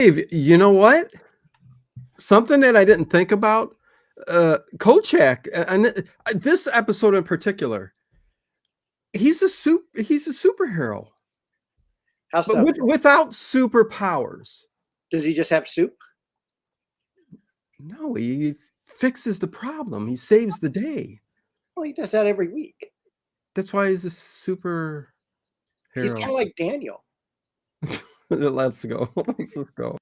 Dave, you know what? Something that I didn't think about, Kolchak, and this episode in particular, he's a superhero, How but so? without superpowers. Does he just have soup? No, he fixes the problem. He saves the day. Well, he does that every week. That's why he's a superhero. He's kind of like Daniel. Let's go. Let's go.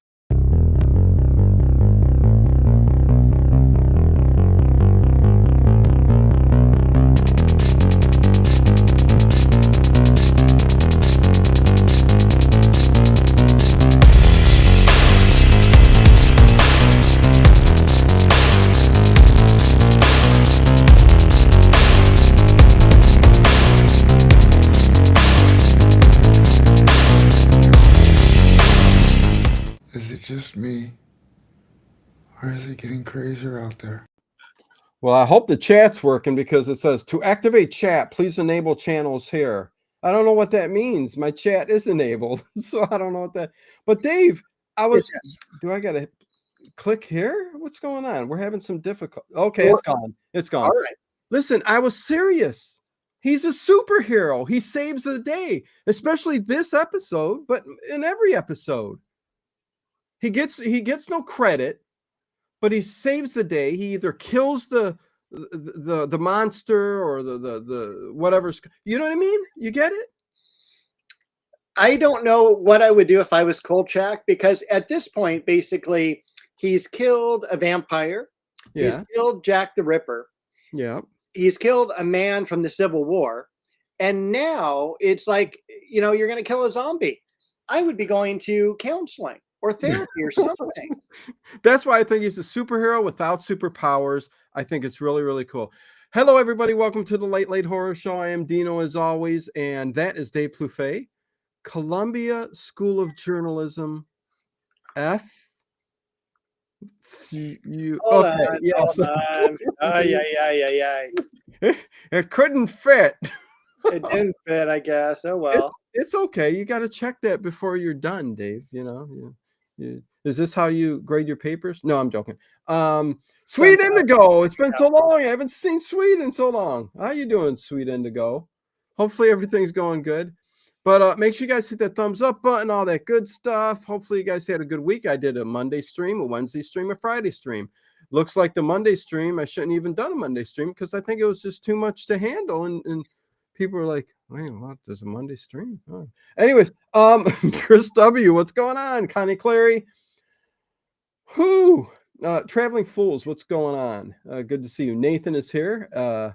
Is it just me? Or is it getting crazier out there? Well, I hope the chat's working because it says to activate chat, please enable channels here. I don't know what that means. My chat is enabled, so I don't know what that. But Dave, do I gotta click here? What's going on? We're having some difficulty. Okay, it's gone. It's gone. All right. Listen, I was serious. He's a superhero. He saves the day, especially this episode, but in every episode. He gets no credit, but he saves the day. He either kills the monster or the whatever's, you know what I mean? You get it? I don't know what I would do if I was Kolchak, because at this point, basically, he's killed a vampire. Yeah. He's killed Jack the Ripper. Yeah. He's killed a man from the Civil War. And now it's like, you're going to kill a zombie. I would be going to counseling or therapy or something. That's why I think he's a superhero without superpowers. I think it's really, really cool. Hello, everybody. Welcome to the Late Late Horror Show. I am Dino, as always, and that is Dave Plouffe, Columbia School of Journalism, F. You okay? Yes. It couldn't fit. It didn't fit, I guess. Oh well. It's okay. You got to check that before you're done, Dave. Is this how you grade your papers? No, I'm joking. Sweet Indigo. It's been so long. I haven't seen Sweet in so long. How you doing, Sweet Indigo? Hopefully everything's going good. But make sure you guys hit that thumbs up button, all that good stuff. Hopefully you guys had a good week. I did a Monday stream, a Wednesday stream, a Friday stream. Looks like the Monday stream, I shouldn't even done a Monday stream because I think it was just too much to handle. And people were like, wait, what? There's a Monday stream? Oh. Anyways, Chris W., what's going on? Connie Clary. Traveling Fools, what's going on? Good to see you. Nathan is here.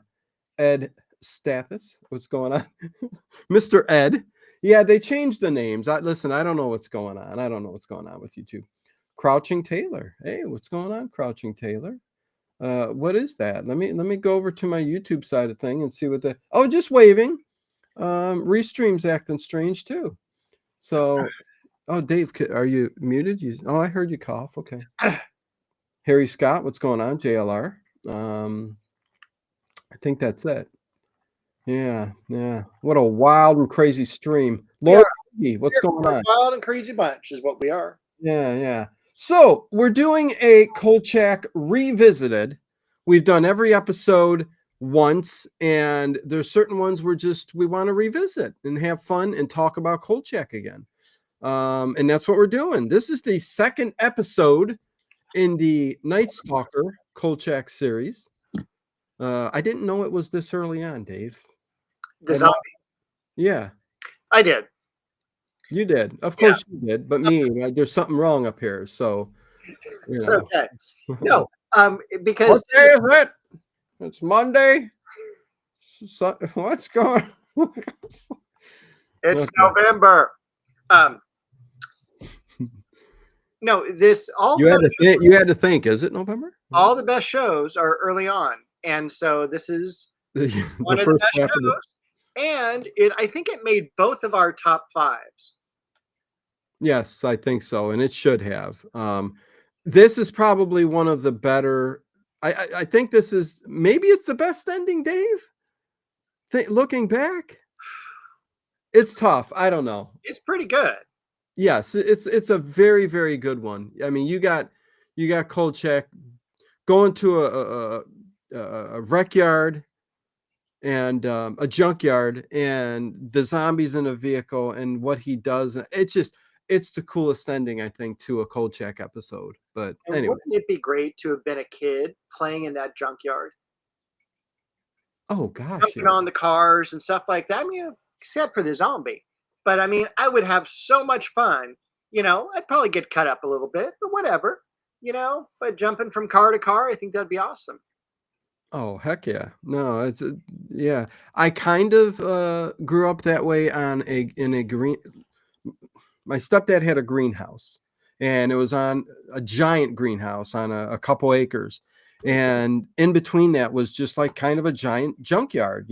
Ed Stathis, what's going on? Mr. Ed. Yeah, they changed the names. Listen, I don't know what's going on. I don't know what's going on with YouTube. Crouching Taylor. Hey, what's going on, Crouching Taylor? What is that? Let me go over to my YouTube side of thing and see what the just waving. Restream's acting strange too. So Dave, are you muted? I heard you cough. Okay. Harry Scott, what's going on? JLR. I think that's it. Yeah. What a wild and crazy stream. Laura, what's going on? Wild and crazy bunch is what we are. Yeah. So we're doing a Kolchak Revisited. We've done every episode once, and there's certain ones we want to revisit and have fun and talk about Kolchak again. And that's what we're doing. This is the second episode in the Night Stalker Kolchak series. I didn't know it was this early on, Dave. The zombie? Yeah. I did. You did. Of course you did. But me, there's something wrong up here. So, It's okay. No, because... What day is it? It's Monday. What's going on? It's November. No, this all you had to think. Is it November? All the best shows are early on, and so this is one of the best shows. And I think it made both of our top fives. Yes, I think so, and it should have. This is probably one of the better. I think this is maybe it's the best ending, Dave. Looking back, it's tough. I don't know. It's pretty good. Yes, it's a very, very good one. I mean, you got Kolchak going to a rec yard and a junkyard, and the zombies in a vehicle, and what he does. It's the coolest ending, I think, to a Kolchak episode. But And anyway, wouldn't it be great to have been a kid playing in that junkyard, oh gosh, jumping yeah. on the cars and stuff like that? I mean, except for the zombie. But I mean, I would have so much fun. I'd probably get cut up a little bit, but whatever. But jumping from car to car, I think that'd be awesome. Oh, heck yeah. No, yeah. I kind of grew up that way in a green. My stepdad had a greenhouse, and it was on a giant greenhouse on a couple acres. And in between that was just like kind of a giant junkyard,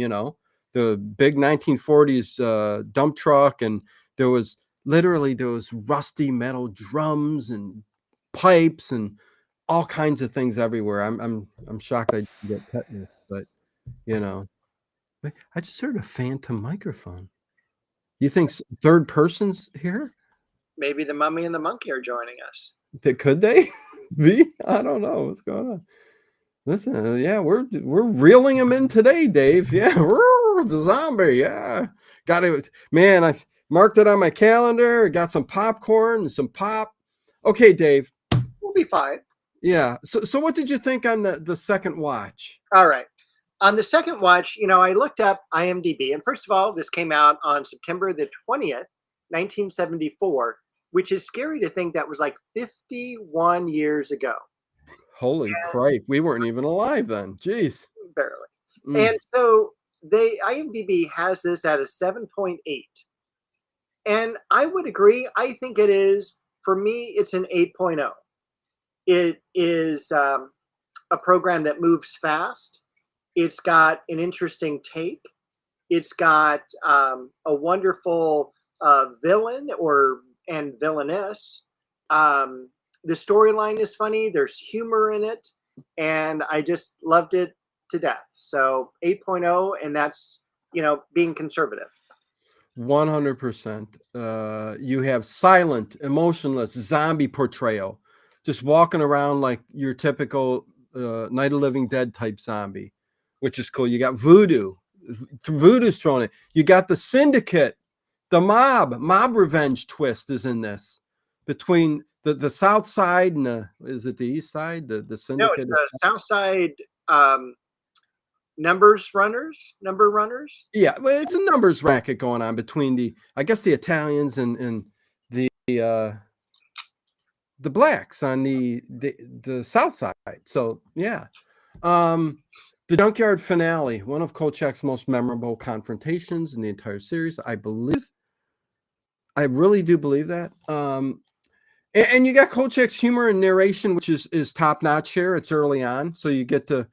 the big 1940s dump truck. And there was rusty metal drums and pipes and all kinds of things everywhere. I'm shocked I didn't get tetanus, but you know, Wait, I just heard a phantom microphone. You think third person's here? Maybe the mummy and the monkey are joining us. Could they be? I don't know what's going on. Listen, yeah, we're reeling them in today, Dave. Yeah, the zombie. Yeah, got it, man. I marked it on my calendar. Got some popcorn and some pop. Okay, Dave. We'll be fine. Yeah. So what did you think on the second watch? All right. On the second watch, I looked up IMDb, and first of all, this came out on September the 20th, 1974, which is scary to think that was like 51 years ago. Holy cripe, we weren't even alive then. Jeez. Barely. And so IMDb has this at a 7.8. And I would agree. I think it is, for me, it's an 8.0. It is a program that moves fast. It's got an interesting take. It's got a wonderful villain and villainess. The storyline is funny. There's humor in it. And I just loved it to death. So 8.0, and that's, being conservative. 100%. You have silent, emotionless zombie portrayal, just walking around like your typical Night of Living Dead type zombie, which is cool. You got Voodoo. Voodoo's thrown it. You got the syndicate, the mob revenge twist is in this between the South Side and is it the East Side? The syndicate. No, it's the South Side. Number runners. Yeah, well, it's a numbers racket going on between the Italians and the blacks on the South Side. So yeah, the junkyard finale, one of Kolchak's most memorable confrontations in the entire series, I believe. I really do believe that. And you got Kolchak's humor and narration, which is top notch here. It's early on, so you get to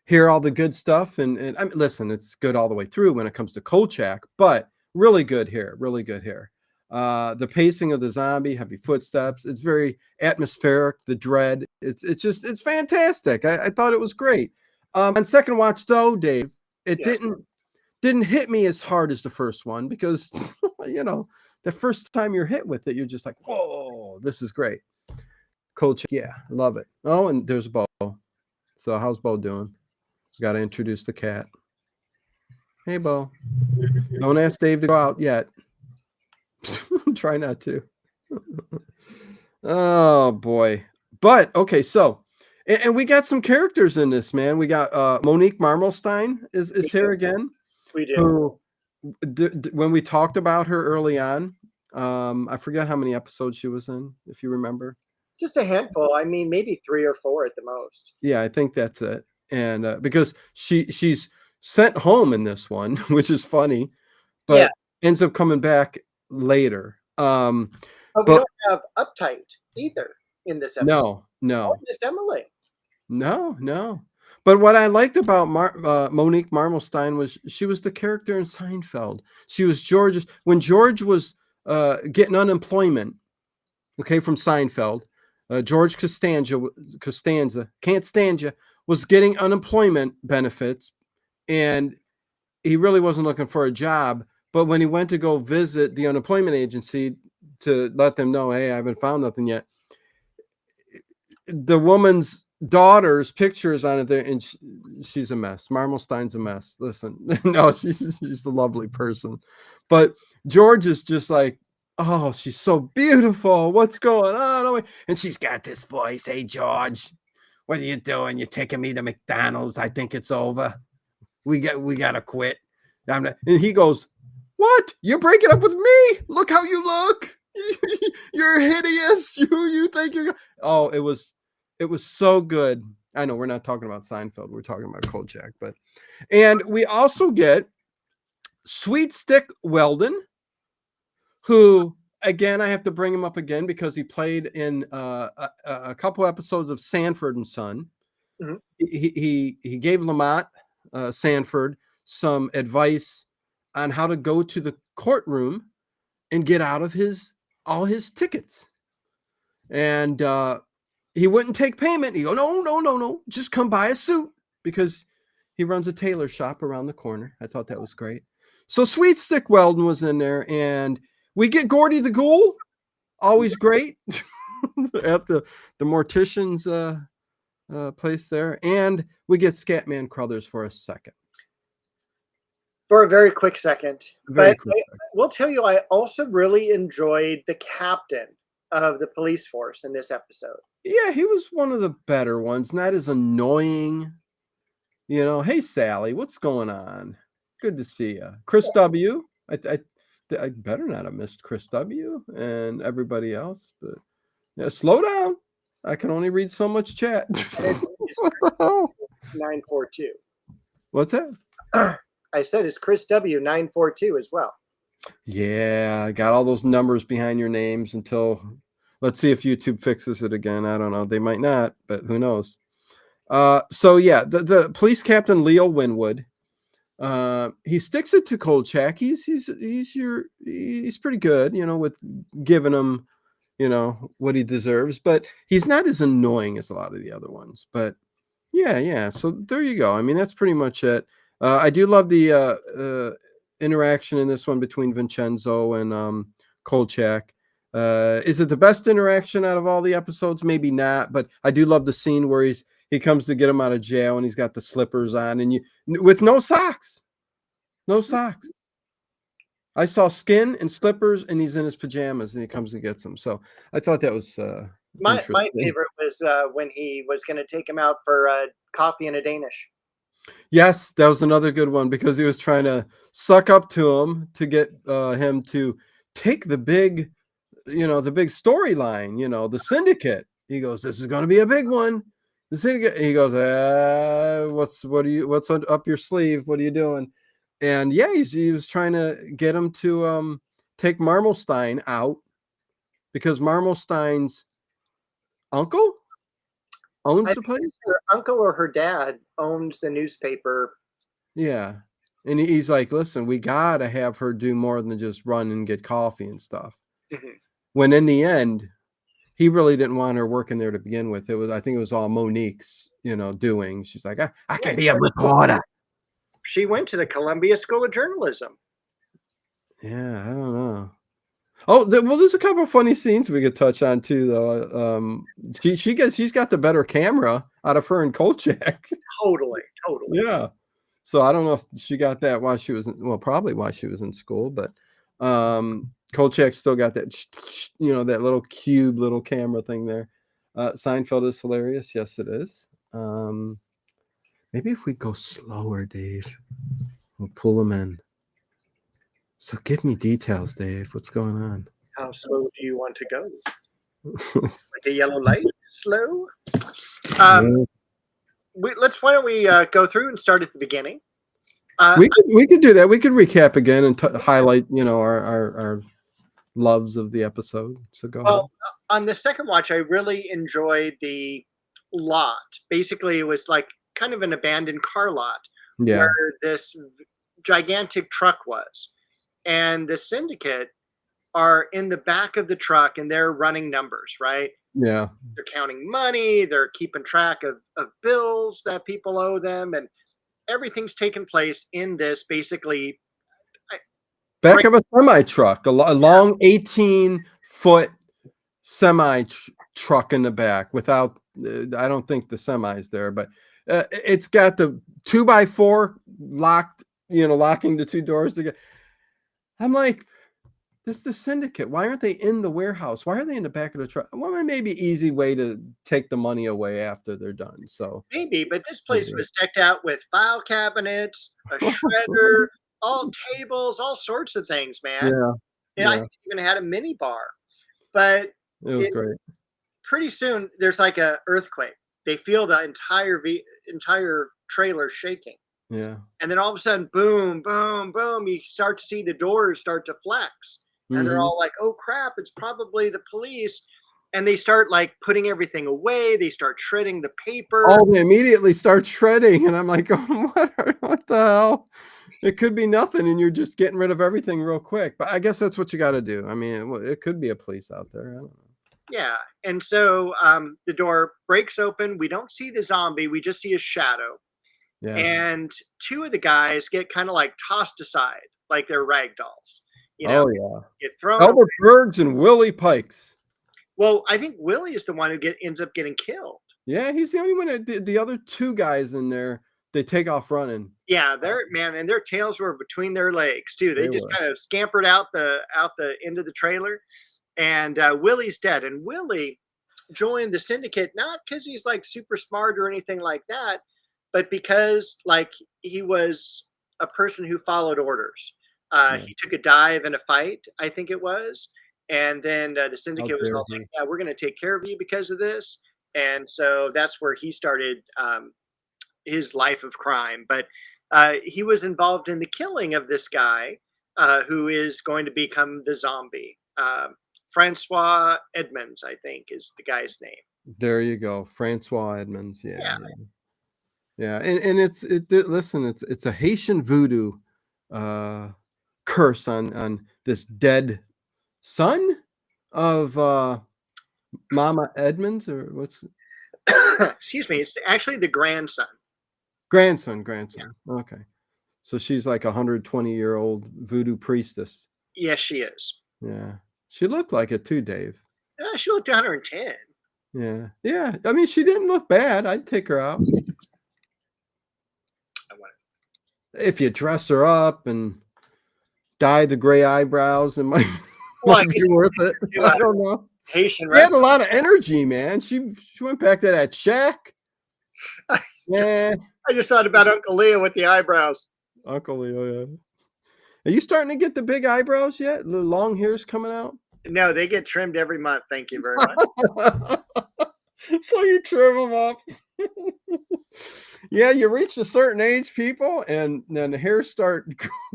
hear all the good stuff. And I mean, listen, it's good all the way through when it comes to Kolchak, but really good here. Really good here. The pacing of the zombie, heavy footsteps. It's very atmospheric. The dread. It's fantastic. I thought it was great. On second watch, though, Dave, it didn't hit me as hard as the first one because the first time you're hit with it, you're just like, whoa, this is great. Kolchak, yeah, love it. Oh, and there's Bo. So how's Bo doing? Got to introduce the cat. Hey, Bo. Don't ask Dave to go out yet. Try not to. Oh, boy. But, okay, so, and we got some characters in this, man. We got Monique Marmelstein is here again. We do. Who, when we talked about her early on, I forget how many episodes she was in, if you remember. Just a handful. I mean, maybe 3 or 4 at the most. Yeah, I think that's it. And because she's sent home in this one, which is funny, but ends up coming back later. But we don't have Uptight either in this episode. No. Just Emily. No. But what I liked about Monique Marmelstein was she was the character in Seinfeld. She was when George was getting unemployment, okay, from Seinfeld. George Costanza was getting unemployment benefits, and he really wasn't looking for a job. But when he went to go visit the unemployment agency, to let them know, hey, I haven't found nothing yet. The woman's daughter's picture is on it there, and she's a mess. Marmelstein's a mess. Listen, no, she's a lovely person, but George is just like, oh, she's so beautiful. What's going on? And she's got this voice. Hey, George, what are you doing? You're taking me to McDonald's. I think it's over. We gotta quit. And he goes, what? You're breaking up with me? Look how you look. You're hideous. You think you're. Oh, it was so good. I know we're not talking about Seinfeld. We're talking about Kolchak, and we also get Sweet Stick Weldon, who, again, I have to bring him up again because he played in a couple episodes of Sanford and Son. Mm-hmm. He gave Lamont Sanford some advice on how to go to the courtroom and get out of all his tickets. And he wouldn't take payment. He go, no, just come buy a suit, because he runs a tailor shop around the corner. I thought that was great. So Sweet Stick Weldon was in there, and we get Gordy the Ghoul, always great, at the mortician's place there, and we get Scatman Crothers for a second. For a very quick second. I will tell you, I also really enjoyed the captain of the police force in this episode. Yeah, he was one of the better ones, not as annoying. Hey, Sally, what's going on? Good to see you. Chris W. I better not have missed Chris W. and everybody else, but yeah, slow down. I can only read so much chat. 942. What's that? I said it's Chris W. 942 as well. Yeah, I got all those numbers behind your names until, let's see if YouTube fixes it again. I don't know. They might not, but who knows? So yeah, the police captain, Leo Winwood, he sticks it to Kolchak. He's pretty good, with giving him, what he deserves, but he's not as annoying as a lot of the other ones. But yeah. So there you go. I mean, that's pretty much it. I do love the interaction in this one between Vincenzo and Kolchak. Is it the best interaction out of all the episodes? Maybe not, but I do love the scene where he comes to get him out of jail, and he's got the slippers on, and with no socks. I saw skin and slippers, and he's in his pajamas, and he comes and gets them. So I thought that was my favorite was when he was going to take him out for coffee and a Danish. Yes, that was another good one, because he was trying to suck up to him to get him to take the big storyline, the syndicate. He goes, this is going to be a big one. The syndicate. He goes, what's up your sleeve? What are you doing? And yeah, he was trying to get him to take Marmelstein out, because Marmelstein's uncle owns the place. Her uncle or her dad owns the newspaper. Yeah. And he's like, listen, we got to have her do more than just run and get coffee and stuff. Mm-hmm. When in the end, he really didn't want her working there to begin with. I think it was all Monique's, doing. She's like, I can be a reporter. She went to the Columbia School of Journalism. Yeah, I don't know. Oh, there's a couple of funny scenes we could touch on too, though. She's got the better camera out of her and Kolchak. Totally. Yeah. So I don't know if she got that while she was probably while she was in school, but Kolchak still got that, that little cube little camera thing there. Seinfeld is hilarious. Yes, it is. Maybe if we go slower, Dave, we'll pull them in. So give me details, Dave. What's going on? How slow do you want to go? Like a yellow light? Slow? Why don't we go through and start at the beginning? We could do that. We could recap again and highlight, our loves of the episode. So go ahead. On the second watch, I really enjoyed the lot. Basically, it was like kind of an abandoned car lot where this gigantic truck was. And the syndicate are in the back of the truck, and they're running numbers, right? Yeah. They're counting money. They're keeping track of bills that people owe them. And everything's taken place in this basically Back of a semi truck, a long 18-foot semi truck in the back. Without, I don't think the semi's there, but it's got the 2x4 locked. Locking the two doors together. I'm like, this is the syndicate. Why aren't they in the warehouse? Why are they in the back of the truck? Well, maybe easy way to take the money away after they're done. So maybe, but this place was decked out with file cabinets, a shredder, all tables, all sorts of things, man. And I think it even had a mini bar. But it was great. Pretty soon, there's like a earthquake. They feel the entire trailer shaking. Yeah. And then all of a sudden, boom, boom, boom, you start to see the doors start to flex. And they're all like, oh, crap, it's probably the police. And they start like putting everything away. They start shredding the paper. Oh, they immediately start shredding. And I'm like, oh, what the hell? It could be nothing. And you're just getting rid of everything real quick. But I guess that's what you got to do. I mean, it could be a police out there. I don't know. Yeah. And so the door breaks open. We don't see the zombie. We just see a shadow. Yes. And two of the guys get kind of like tossed aside, like they're rag dolls. Get thrown. Albert Bergs and Willie Pikes. Well, I think Willie is the one who ends up getting killed. Yeah, he's the only one that the other two guys in there, they take off running. Yeah, and their tails were between their legs too. They just kind of scampered out the end of the trailer, and Willie's dead. And Willie joined the syndicate not because he's like super smart or anything like that, but because like he was a person who followed orders. He took a dive in a fight, I think it was. And then the syndicate was all like, yeah, we're going to take care of you because of this. And so that's where he started his life of crime. But he was involved in the killing of this guy who is going to become the zombie. Francois Edmonds, I think, is the guy's name. There you go. Francois Edmonds. Yeah. And listen, it's a Haitian voodoo curse on this dead son of Mama Edmonds, or what's excuse me, it's actually the grandson. Grandson. Okay. So she's like 120-year-old voodoo priestess. Yes, she is. Yeah. She looked like it too, Dave. She looked 110. Yeah. I mean, she didn't look bad. I'd take her out. If you dress her up and dye the gray eyebrows, it might be worth it. I don't know. Haitian. She had a lot of energy, man. She went back to that shack. Yeah. I just thought about Uncle Leo with the eyebrows. Uncle Leo, yeah. Are you starting to get the big eyebrows yet? The long hairs coming out? No, they get trimmed every month. Thank you very much. So you trim them up. Yeah, you reach a certain age, people, and then the hairs start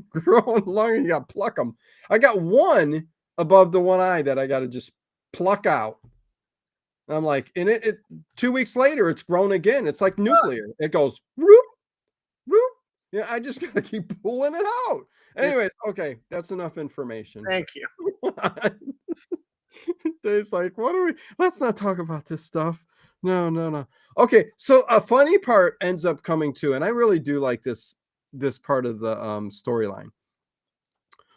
growing longer. You got to pluck them. I got one above the one eye that I got to just pluck out. I'm like, and it 2 weeks later, it's grown again. It's like nuclear. It goes, whoop, whoop. Yeah, I just got to keep pulling it out. Anyways, okay, that's enough information. Thank you. Dave's like, let's not talk about this stuff. No. Okay, so a funny part ends up coming too, and I really do like this part of the storyline.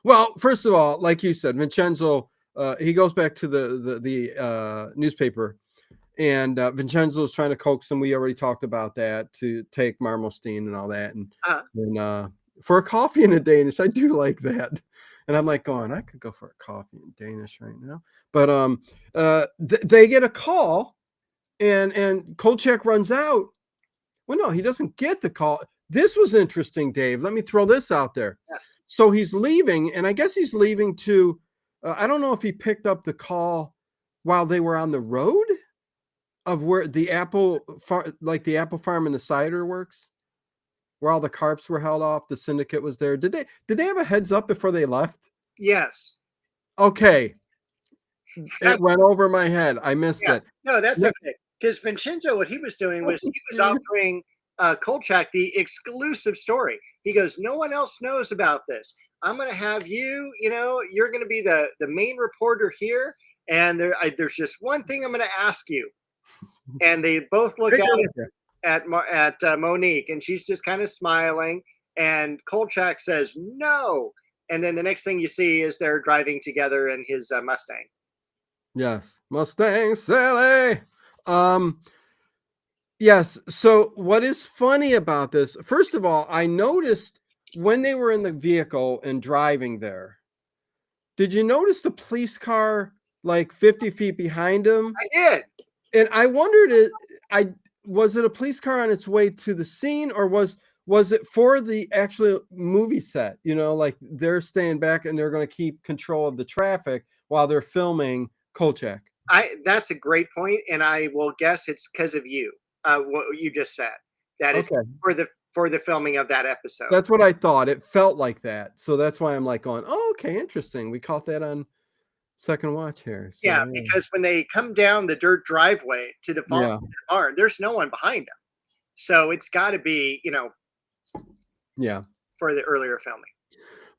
Well, first of all, like you said, Vincenzo, he goes back to the newspaper, and Vincenzo is trying to coax him. We already talked about that, to take Marmosteen and all that, and for a coffee in a Danish, I do like that. And I'm like going, I could go for a coffee in Danish right now. But they get a call, and Kolchak runs out. Well, no, he doesn't get the call. This was interesting, Dave. Let me throw this out there. Yes. So he's leaving, and I guess he's leaving to, I don't know if he picked up the call while they were on the road of where the apple farm and the cider works, where all the carps were held off. The syndicate was there. Did they have a heads up before they left? Yes. Okay. It went over my head. I missed it. No, that's okay. Because Vincenzo, what he was doing was he was offering Kolchak the exclusive story. He goes, no one else knows about this. I'm going to have you, you're going to be the main reporter here. And there's just one thing I'm going to ask you. And they both look at Monique, and she's just kind of smiling. And Kolchak says, no. And then the next thing you see is they're driving together in his Mustang. Yes, Mustang Sally. Yes. So what is funny about this? First of all, I noticed when they were in the vehicle and driving there. Did you notice the police car like 50 feet behind him? I did. And I wondered, was it a police car on its way to the scene, or was it for the actual movie set? You know, like they're staying back and they're going to keep control of the traffic while they're filming Kolchak. That's a great point, and I will guess it's because of you. What you just said, that it's for the filming of that episode. That's what I thought. It felt like that, so that's why I'm like going, "Oh, okay, interesting." We caught that on second watch here. So, yeah, because when they come down the dirt driveway to the farm, there's no one behind them, so it's got to be, for the earlier filming.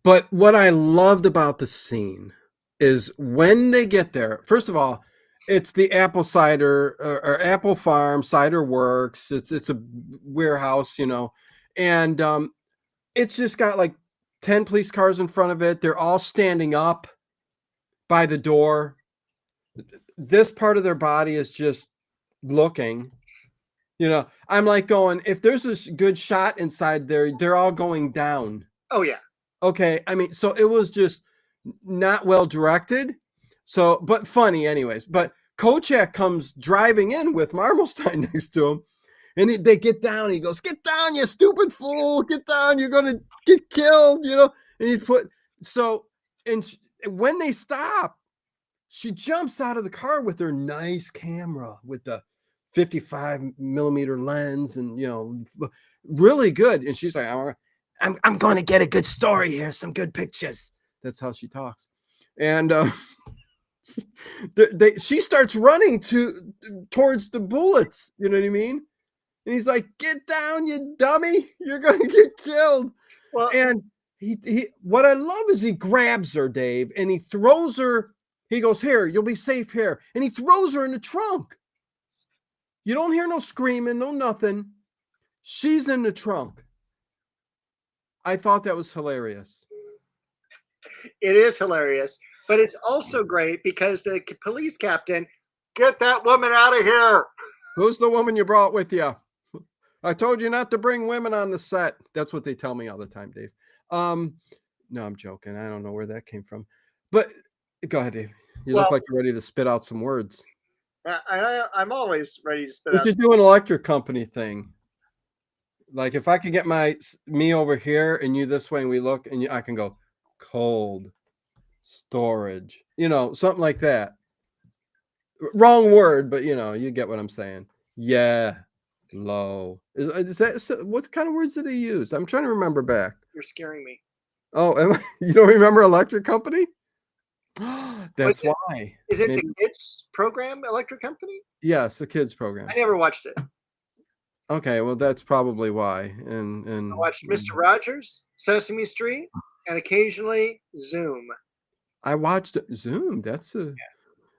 But what I loved about the scene is when they get there. First of all, it's the apple cider or apple farm cider works. It's a warehouse, and it's just got like 10 police cars in front of it. They're all standing up by the door. This part of their body is just looking. I'm like going, if there's a good shot inside there, they're all going down. Oh yeah. Okay. I mean, so it was just not well directed. So, but funny anyways. But Kolchak comes driving in with Marmelstein next to him, and they get down. He goes, "Get down, you stupid fool! Get down! You're gonna get killed!" And when they stop, she jumps out of the car with her nice camera with the 55 millimeter lens, and really good. And she's like, "I'm going to get a good story here, some good pictures." That's how she talks, and she starts running towards the bullets. You know what I mean? And he's like, "Get down, you dummy! You're gonna get killed." Well, and he what I love is he grabs her, Dave, and he throws her. He goes, "Here, you'll be safe here," and he throws her in the trunk. You don't hear no screaming, no nothing. She's in the trunk. I thought that was hilarious. It is hilarious, but it's also great because the police captain, "Get that woman out of here." Who's the woman you brought with you? I told you not to bring women on the set. That's what they tell me all the time, Dave. No, I'm joking. I don't know where that came from. But go ahead, Dave. You look like you're ready to spit out some words. I'm always ready to spit we out. should do an electric company thing. Like if I could get me over here and you this way, and we look, and I can go cold storage, something like that. Wrong word, but you get what I'm saying. Yeah, low. Is that what kind of words did he use? I'm trying to remember back. You're scaring me. Oh, you don't remember electric company? That's why. Is it the kids program, Electric Company? Yes, the kids program. I never watched it. Okay, well that's probably why. And I watched Mr. Rogers, Sesame Street, and occasionally Zoom. I watched Zoom.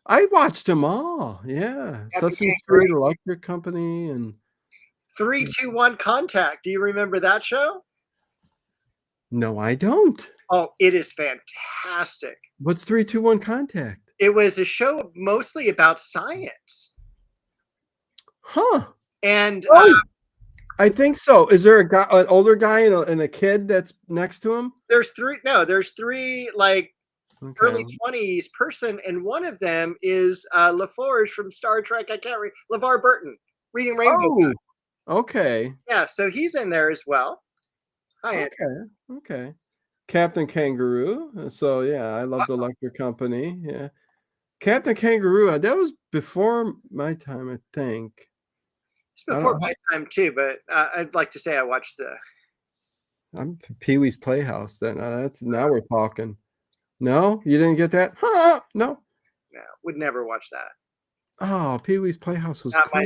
I watched them all. Yeah, Sesame Street, Electric Company, and 3-2-1 Contact. Do you remember that show? No, I don't. Oh, it is fantastic. What's 3-2-1 Contact? It was a show mostly about science. Huh. And I think so. Is there an older guy and a kid that's next to him? There's three like early 20s person, and one of them is LaForge from Star Trek. I can't read. LeVar Burton, Reading Rainbow. Oh, okay. Yeah, so he's in there as well. Hi. Okay. Captain Kangaroo. So yeah, I love the Electric Company. Yeah, Captain Kangaroo. That was before my time, I think. It's before my time too, but I'd like to say I watched I'm Pee-wee's Playhouse. Now we're talking. No, you didn't get that? Huh? No, would never watch that. Oh, Pee-wee's Playhouse was cool.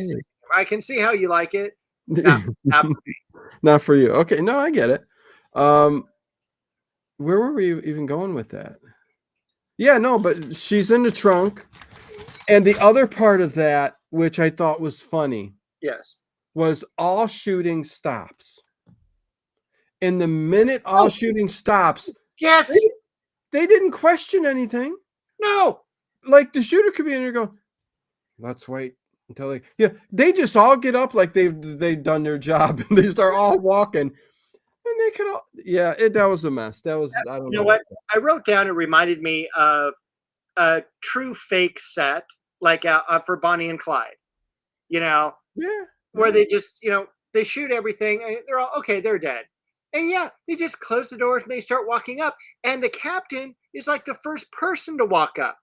I can see how you like it. Not for me. Not for you. Okay, no, I get it. Where were we even going with that? Yeah, no, but she's in the trunk. And the other part of that, which I thought was funny, yes, was all shooting stops. And the minute all shooting stops, Yes. They didn't question anything. No. Like the shooter could be in there going, let's wait until they just all get up like they've done their job and they start all walking and they could all that was a mess. That was I don't know. You know what? I wrote down, it reminded me of a true fake set, like for Bonnie and Clyde, where they just, they shoot everything and they're all, okay, they're dead. And they just close the doors and they start walking up. And the captain is like the first person to walk up.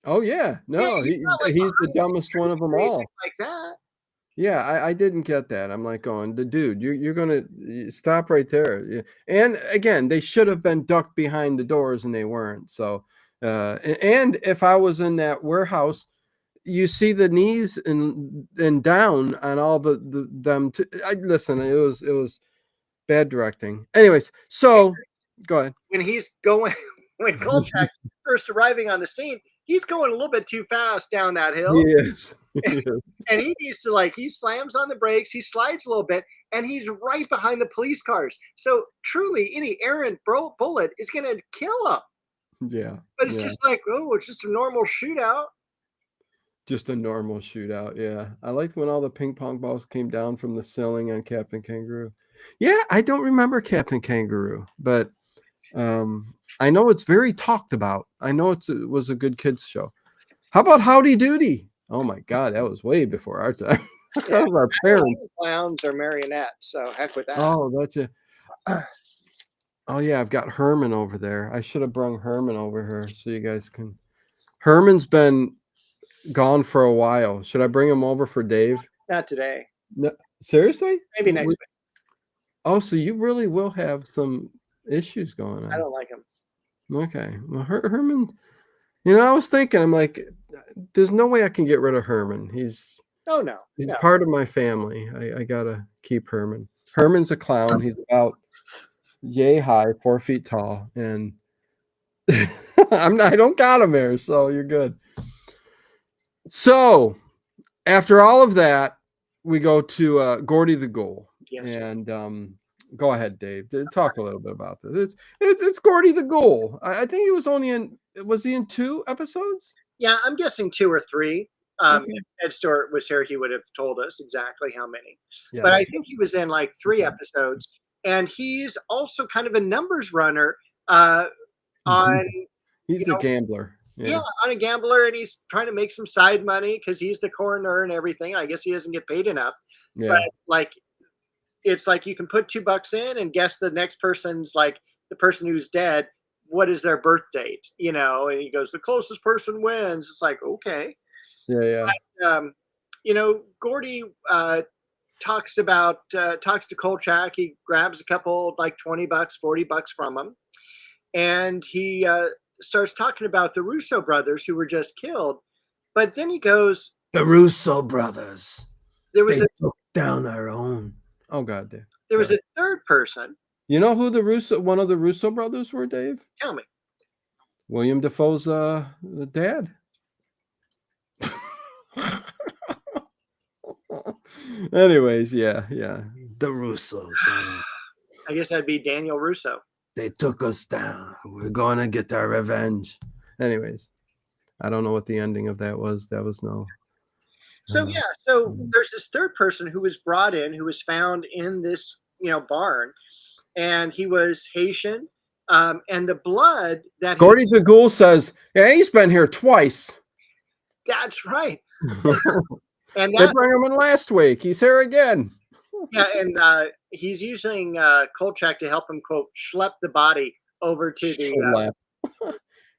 Oh, yeah. No, he's the dumbest one of them all. Like that. Yeah, I didn't get that. I'm like going, the dude, you're going to stop right there. And again, they should have been ducked behind the doors and they weren't. So, and if I was in that warehouse, you see the knees and down on all them. Listen, it was bad directing. Anyways, so go ahead. When Kolchak's first arriving on the scene, he's going a little bit too fast down that hill. He is. And he needs to he slams on the brakes, he slides a little bit, and he's right behind the police cars. So truly, any errant bullet is going to kill him. Yeah. But it's just like, it's just a normal shootout. Just a normal shootout, yeah. I liked when all the ping pong balls came down from the ceiling on Captain Kangaroo. Yeah, I don't remember Captain Kangaroo, but I know it's very talked about. I know it was a good kids show. How about Howdy Doody? Oh my God, that was way before our time. That was our parents. Clowns or marionettes, so heck with that. Oh, that's it. Oh yeah, I've got Herman over there. I should have brung Herman over here so you guys can. Herman's been gone for a while. Should I bring him over for Dave? Not today. No, seriously? Maybe next week. Oh, so you really will have some issues going on. I don't like him. Okay. Well, Herman, I was thinking, I'm like, there's no way I can get rid of Herman. He's part of my family. I gotta keep Herman. Herman's a clown. He's about yay high, 4 feet tall, and I don't got him there, so you're good. So after all of that, we go to Gordy the Ghoul. Yes. And go ahead, Dave. Talk a little bit about this. It's Gordy the Ghoul. I think he was was he in 2 episodes? Yeah, I'm guessing 2 or 3. If Ed Stewart was here, he would have told us exactly how many. Yeah. But I think he was in 3 episodes. And he's also kind of a numbers runner on... He's a gambler. Yeah, on a gambler, and he's trying to make some side money because he's the coroner and everything. I guess he doesn't get paid enough. Yeah. But it's like you can put $2 in and guess the next person's the person who's dead. What is their birth date? And he goes, the closest person wins. It's like, okay. Yeah. But, Gordy talks to Kolchak. He grabs a couple $20, $40 from him, and he starts talking about the Russo brothers who were just killed. But then he goes, the Russo brothers. They took down our own. Oh God, Dave. There was a third person. You know who one of the Russo brothers were, Dave? Tell me. William Dafoe's dad. Anyways, yeah. The Russos. I guess that'd be Daniel Russo. They took us down. We're going to get our revenge. Anyways, I don't know what the ending of that was. That was no. So so there's this third person who was brought in, who was found in this, barn, and he was Haitian. And the blood that Gordy the Ghoul says, yeah, he's been here twice. That's right. And they brought him in last week. He's here again. Yeah, and he's using Kolchak to help him, quote, schlep the body over to the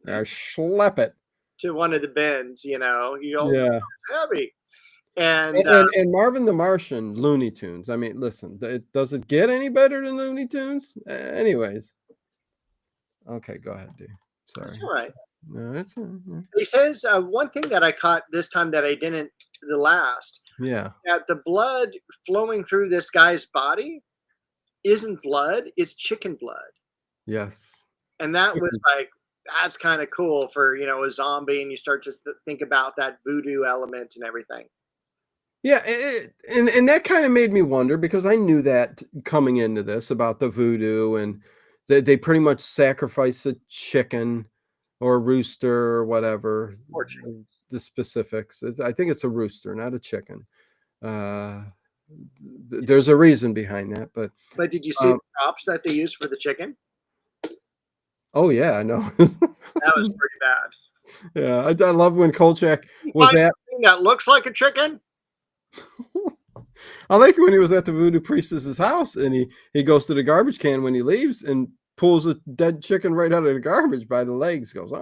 schlep it to one of the bins. Heavy. And Marvin the Martian, Looney Tunes. I mean, listen, does it get any better than Looney Tunes? Anyways, okay, go ahead, dude. Sorry. That's all right. No, that's all right. He says one thing that I caught this time that I didn't the last. Yeah. That the blood flowing through this guy's body isn't blood, it's chicken blood. Yes. And that was that's kind of cool for, a zombie, and you start to think about that voodoo element and everything. Yeah, and that kind of made me wonder, because I knew that coming into this about the voodoo and they pretty much sacrifice a chicken or a rooster or whatever. Or chicken. The specifics. I think it's a rooster, not a chicken. There's a reason behind that, but did you see the props that they used for the chicken? Oh yeah, I know. That was pretty bad. Yeah, I love when Kolchak was at. That looks like a chicken. I like when he was at the Voodoo priestess's house, and he goes to the garbage can when he leaves and pulls a dead chicken right out of the garbage by the legs. Goes,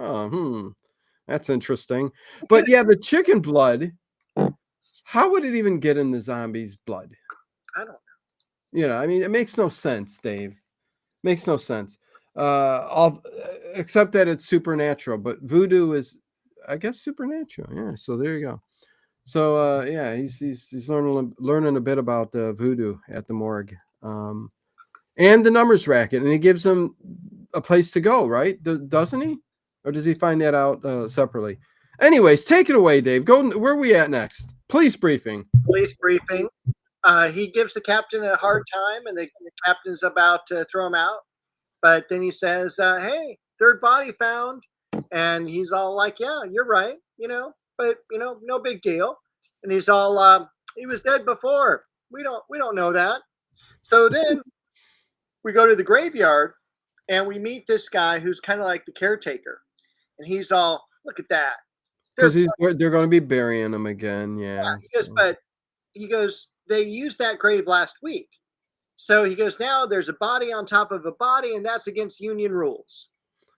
that's interesting. But yeah, the chicken blood. How would it even get in the zombie's blood? I don't know. You know, I mean, it makes no sense, Dave. Makes no sense. Except that it's supernatural, but voodoo is, I guess, supernatural. Yeah. So there you go. So yeah, he's learning a bit about voodoo at the morgue, and the numbers racket, and he gives them a place to go, right? Doesn't he? Or does he find that out separately? Anyways, take it away, Dave. Go. Where are we at next? Police briefing. Police briefing. He gives the captain a hard time, and the captain's about to throw him out. But then he says, hey, third body found. And he's all like, yeah, you're right, but, no big deal. And he's all, he was dead before. We don't know that. So then we go to the graveyard, and we meet this guy who's kind of like the caretaker. And he's all, look at that. Because they're going to be burying him again, yeah. He goes, they used that grave last week. So he goes, now there's a body on top of a body, and that's against union rules.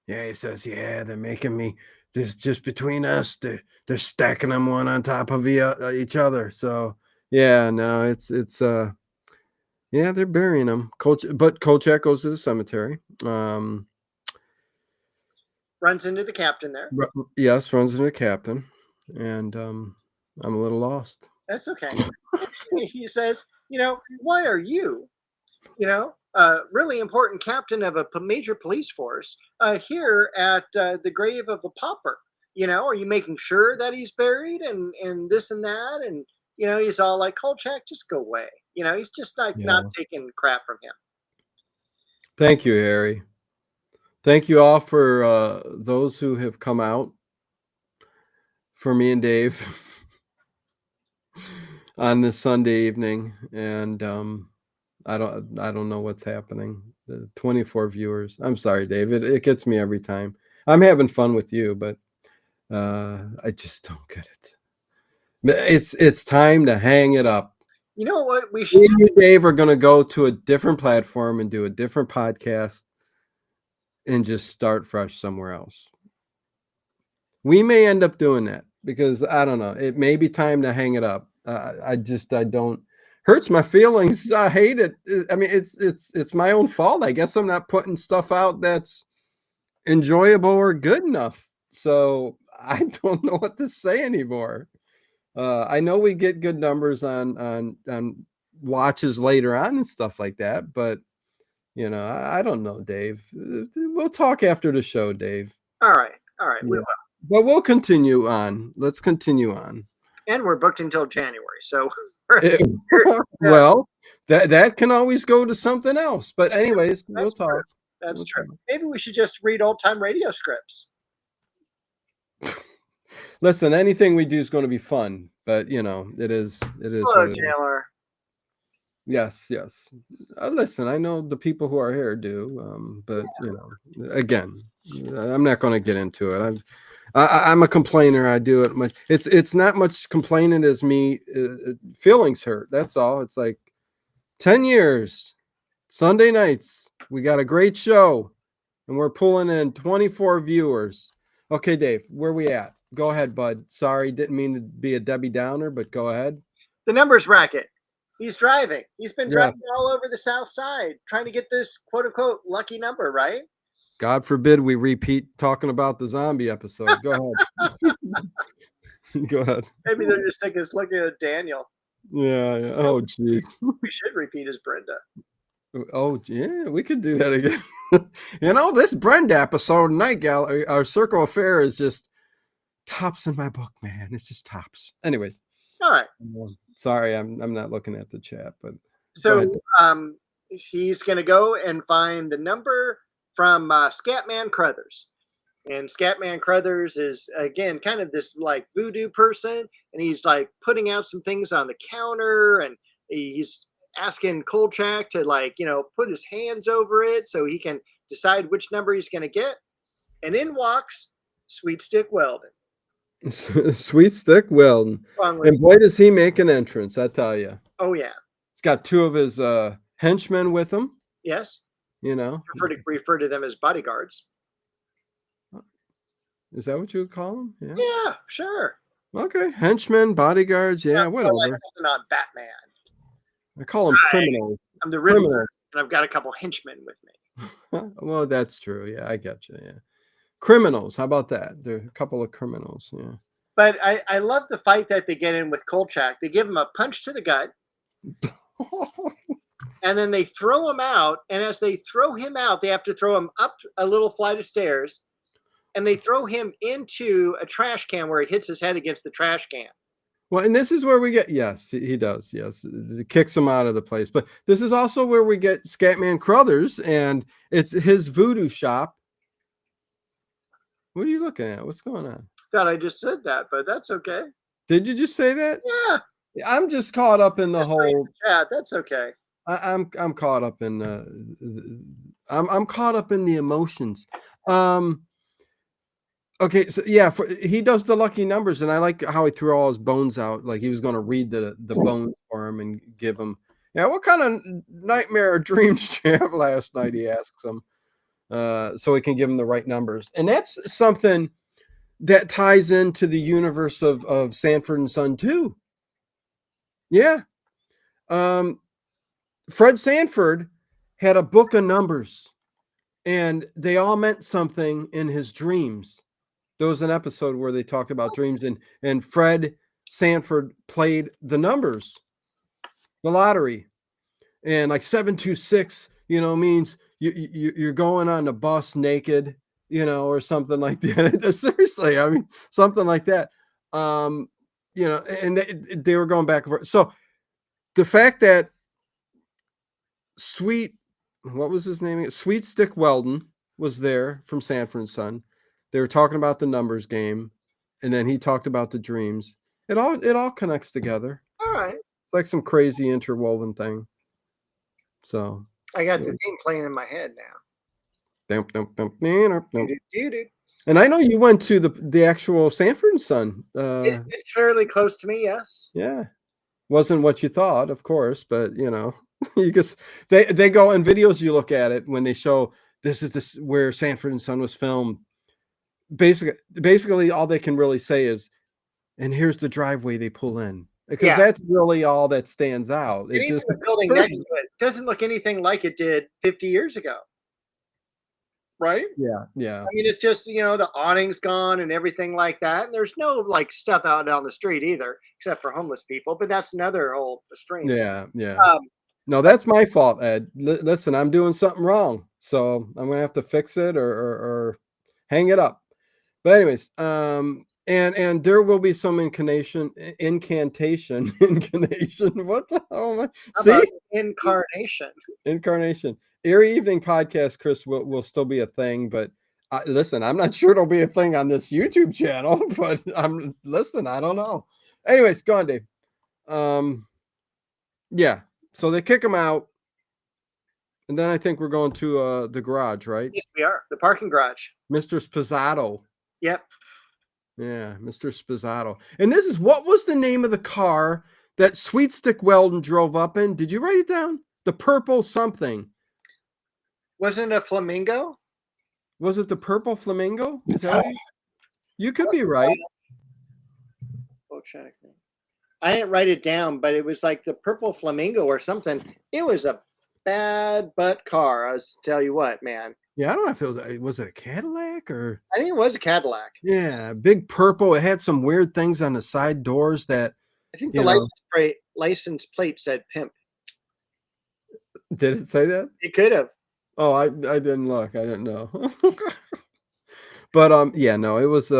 Yeah, he says, yeah, they're making me, this just between us, they're stacking them one on top of each other. So yeah, no, it's yeah, they're burying them. But Kolchak goes to the cemetery. Runs into the captain there. Yes, runs into the captain, and I'm a little lost. That's okay. He says, why are you, really important captain of a major police force here at the grave of a pauper? Are you making sure that he's buried and this and that? And, he's all like, Kolchak, just go away. He's just like not taking crap from him. Thank you, Harry. Thank you all for those who have come out for me and Dave on this Sunday evening. And I don't know what's happening. The 24 viewers. I'm sorry, Dave. It gets me every time. I'm having fun with you, but I just don't get it. It's time to hang it up. You know what? We should. Me and you, Dave, are going to go to a different platform and do a different podcast and just start fresh somewhere else. We may end up doing that because I don't know. It may be time to hang it up. I don't. Hurts my feelings. I hate it. I mean, it's my own fault. I guess I'm not putting stuff out that's enjoyable or good enough. So I don't know what to say anymore. I know we get good numbers on watches later on and stuff like that, but I don't know, Dave. We'll talk after the show, Dave. All right. We will. But we'll continue on. Let's continue on. And we're booked until January, so. Well, that can always go to something else. But anyways, we'll talk. True. That's true. Maybe we should just read old-time radio scripts. Listen, anything we do is going to be fun, but it is. Hello, Taylor. Yes. Listen, I know the people who are here do, but again, I'm not going to get into it. I'm a complainer. I do it much. It's not much complaining as me feelings hurt. That's all. It's like 10 years, Sunday nights. We got a great show, and we're pulling in 24 viewers. Okay, Dave, where we at? Go ahead, bud. Sorry, didn't mean to be a Debbie Downer, but go ahead. The numbers racket. He's driving. He's been driving all over the South Side trying to get this quote-unquote lucky number, right? God forbid we repeat talking about the zombie episode. Go ahead. Go ahead. Maybe they're just thinking it's looking at Daniel. Yeah. Oh, geez. We should repeat as Brenda. Oh, yeah, we could do that again. This Brenda episode, Night Gallery, our Circle Affair is just tops in my book, man. It's just tops. Anyways. All right. Sorry, I'm not looking at the chat, but so he's gonna go and find the number from Scatman Crothers. And Scatman Crothers is, again, kind of this like voodoo person. And he's like putting out some things on the counter. And he's asking Kolchak to, like, put his hands over it so he can decide which number he's going to get. And in walks Sweet Stick Weldon. Sweet Stick Weldon. And boy, does he make an entrance, I tell you. Oh, yeah. He's got two of his henchmen with him. Yes. Refer to them as bodyguards. Is that what you would call them? Yeah. Yeah, sure. Okay. Henchmen, bodyguards. Yeah, whatever. Like something on Batman. I call them criminals. I'm the Riddler, and I've got a couple henchmen with me. Well, that's true. Yeah, I get you. Yeah. Criminals. How about that? There are a couple of criminals. Yeah. But I love the fight that they get in with Kolchak. They give him a punch to the gut. And then they throw him out. And as they throw him out, they have to throw him up a little flight of stairs. And they throw him into a trash can where he hits his head against the trash can. Well, and this is where we get, yes, he does. Yes. It kicks him out of the place. But this is also where we get Scatman Crothers, and it's his voodoo shop. What are you looking at? What's going on? Thought I just said that, but that's okay. Did you just say that? Yeah. I'm just caught up in the whole. Yeah, that's okay. I'm caught up in I'm caught up in the emotions. Okay, so yeah, he does the lucky numbers, and I like how he threw all his bones out, like he was going to read the bones for him and give him. Yeah, what kind of nightmare or dream did you have last night? He asks him, so he can give him the right numbers, and that's something that ties into the universe of Sanford and Son too. Yeah, Fred Sanford had a book of numbers, and they all meant something in his dreams. There was an episode where they talked about dreams, and Fred Sanford played the numbers, the lottery, and like 726, means you're going on the bus naked, or something like that. Seriously, I mean, something like that. And they were going back and forth. So the fact that what was his name? Sweet Stick Weldon was there from Sanford and Son. They were talking about the numbers game, and then he talked about the dreams. It all connects together. All right. It's like some crazy interwoven thing. So I got the theme playing in my head now. And I know you went to the actual Sanford and Son. It's fairly close to me, yes. Yeah. Wasn't what you thought, of course, but you just they go in videos, you look at it when they show this is where Sanford and Son was filmed. Basically all they can really say is, and here's the driveway they pull in, because that's really all that stands out. It's just the building next to it doesn't look anything like it did 50 years ago, right? Yeah. I mean, it's just the awning's gone and everything like that, and there's no like stuff out down the street either, except for homeless people. But that's another whole stream. Yeah. No, that's my fault, Ed. Listen, I'm doing something wrong, so I'm gonna have to fix it or hang it up. But anyways, and there will be some incantation. What the hell? Am I? See, incarnation. Eerie Evening Podcast, Chris, will still be a thing, but listen, I'm not sure it'll be a thing on this YouTube channel. But I don't know. Anyways, go on, Dave. Yeah. So they kick him out, and then I think we're going to the garage, right? Yes, we are. The parking garage. Mr. Spazzato. Yep. Yeah, Mr. Spazzato. And what was the name of the car that Sweet Stick Weldon drove up in? Did you write it down? The purple something. Wasn't it a flamingo? Was it the purple flamingo? Is that it? You could be right. I didn't write it down, but it was like the purple flamingo or something. It was a bad butt car. I was tell you what, man. Yeah, I don't know if was it a Cadillac or I think it was a Cadillac. Yeah, big purple. It had some weird things on the side doors that I think the license plate said pimp. Did it say that? It could have. Oh, I didn't look. I didn't know. But it was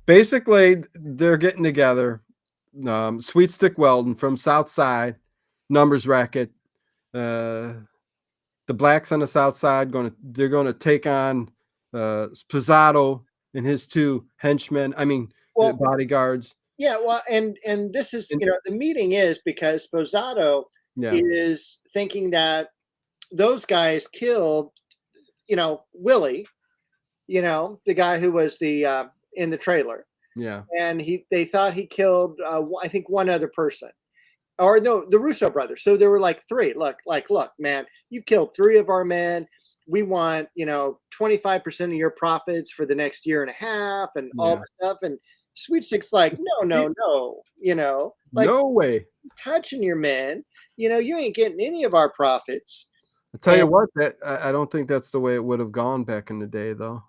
basically they're getting together. Sweet Stick Weldon from South Side, numbers racket. the blacks on the south side they're gonna take on Sposato and his 2 henchmen. I mean, bodyguards. Yeah, well, and this is, And, the meeting is because Sposato yeah, is thinking that those guys killed, Willie, the guy who was the in the trailer, yeah, and they thought he killed, I think, one other person, or no, the Russo brothers. So there were like 3. Look, man, you've killed 3 of our men. We want 25% of your profits for the next year and a half, and all yeah. the stuff. And Sweet Stick's like, no, like, No way. touching your men, you ain't getting any of our profits. I tell you what, that I don't think that's the way it would have gone back in the day, though.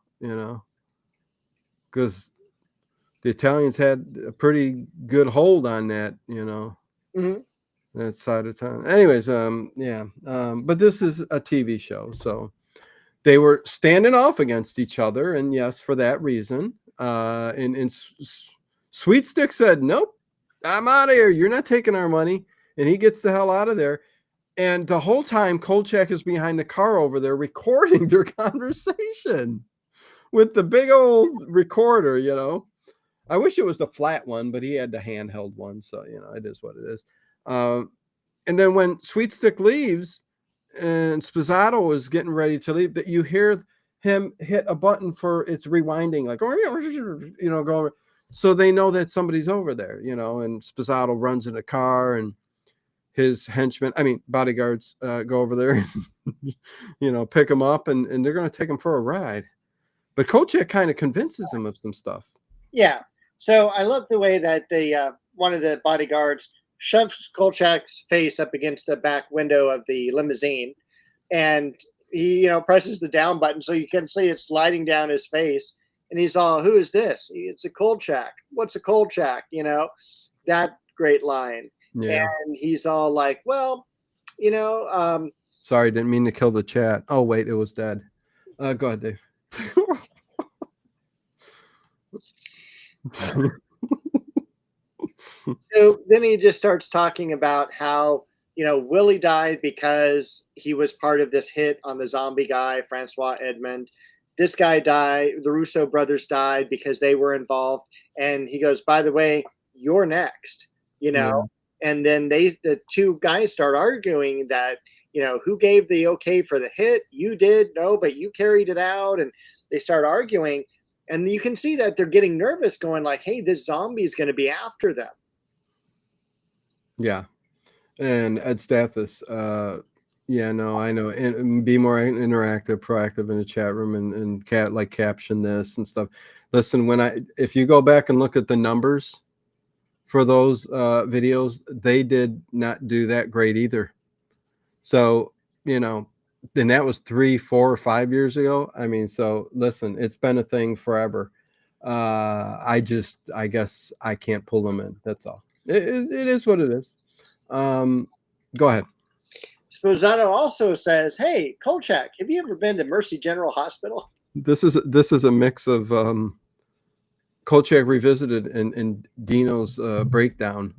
Because the Italians had a pretty good hold on that. Mhm. That side of town. Anyways, yeah. But this is a TV show, so they were standing off against each other, and yes, for that reason. And Sweet Stick said, "Nope, I'm out of here. You're not taking our money," and he gets the hell out of there. And the whole time, Kolchak is behind the car over there recording their conversation with the big old recorder. I wish it was the flat one, but he had the handheld one, so it is what it is. And then when Sweet Stick leaves and Sposato is getting ready to leave, that you hear him hit a button for it's rewinding, like going. So they know that somebody's over there, and Sposato runs in a car, and his henchmen, I mean bodyguards, go over there and pick him up, and they're going to take him for a ride. But Kolchak kind of convinces him of some stuff. Yeah. So I love the way that one of the bodyguards shoves Kolchak's face up against the back window of the limousine, and he, presses the down button so you can see it sliding down his face. And he's all, "Who is this?" "It's a Kolchak." "What's a Kolchak?" That great line. Yeah. And he's all like, "Well, sorry, didn't mean to kill the chat. Oh wait, it was dead. Go ahead, Dave. So then he just starts talking about how, Willie died because he was part of this hit on the zombie guy, Francois Edmond. This guy died. The Russo brothers died because they were involved. And he goes, "By the way, you're next," Yeah. And then the 2 guys start arguing that, who gave the okay for the hit? You did. No, but you carried it out. And they start arguing. And you can see that they're getting nervous, going like, "Hey, this zombie is going to be after them." Yeah. And Ed Stathis, yeah, no, I know. And be more interactive, proactive in the chat room, and caption this and stuff. Listen, if you go back and look at the numbers for those videos, they did not do that great either. So, then that was 3, 4, or 5 years ago. I mean, so listen, it's been a thing forever. I guess I can't pull them in. That's all. It is what it is. Go ahead. Sposato also says, "Hey, Kolchak, have you ever been to Mercy General Hospital?" This is a mix of Kolchak revisited and Dino's breakdown.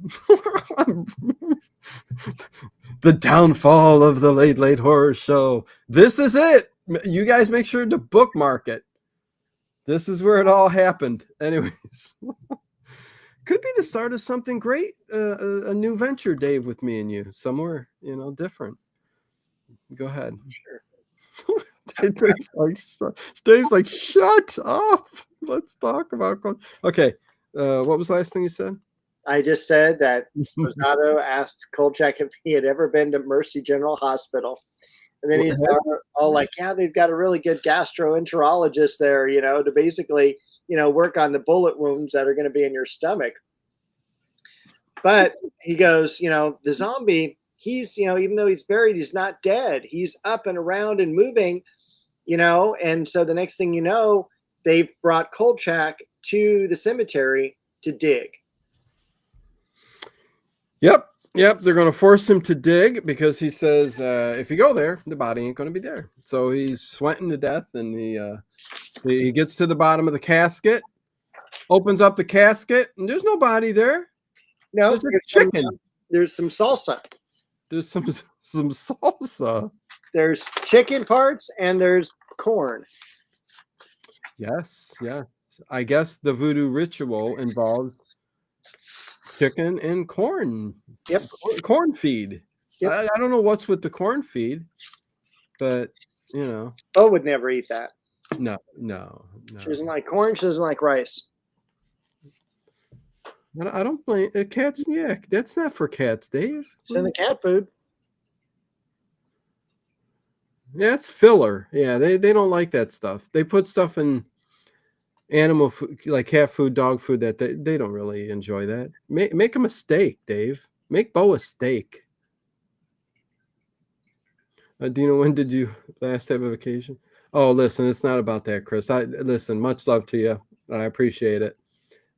The downfall of the late horror show. This is it. You guys make sure to bookmark it. This is where it all happened. Anyways, could be the start of something great, a new venture, Dave, with me and you somewhere, different. Go ahead. Sure. Dave's like, shut up. Let's talk about. Okay. What was the last thing you said? I just said that Sposato asked Kolchak if he had ever been to Mercy General Hospital. And then he's all like, "Yeah, they've got a really good gastroenterologist there, to basically, work on the bullet wounds that are going to be in your stomach." But he goes, the zombie, he's, even though he's buried, he's not dead. He's up and around and moving, and so the next thing you know, they've brought Kolchak to the cemetery to dig. Yep. They're going to force him to dig because he says if you go there, the body ain't going to be there. So he's sweating to death, and he gets to the bottom of the casket, opens up the casket, and there's no body there. No, there's a chicken. There's some salsa. There's some salsa. There's chicken parts and there's corn. Yes, yes. I guess the voodoo ritual involves chicken and corn. Yep. Corn feed. Yep. I don't know what's with the corn feed, but you know. Bo would never eat that. No. She doesn't like corn. She doesn't like rice. I don't blame cats. Yeah, that's not for cats, Dave. It's in the cat food. Yeah, it's filler. Yeah, they don't like that stuff. They put stuff in animal food, like cat food, dog food, that they don't really enjoy that. Make them a steak, Dave. Make Bo a steak. Dino, when did you last have a vacation? Oh, listen, it's not about that, Chris. Listen, much love to you. I appreciate it.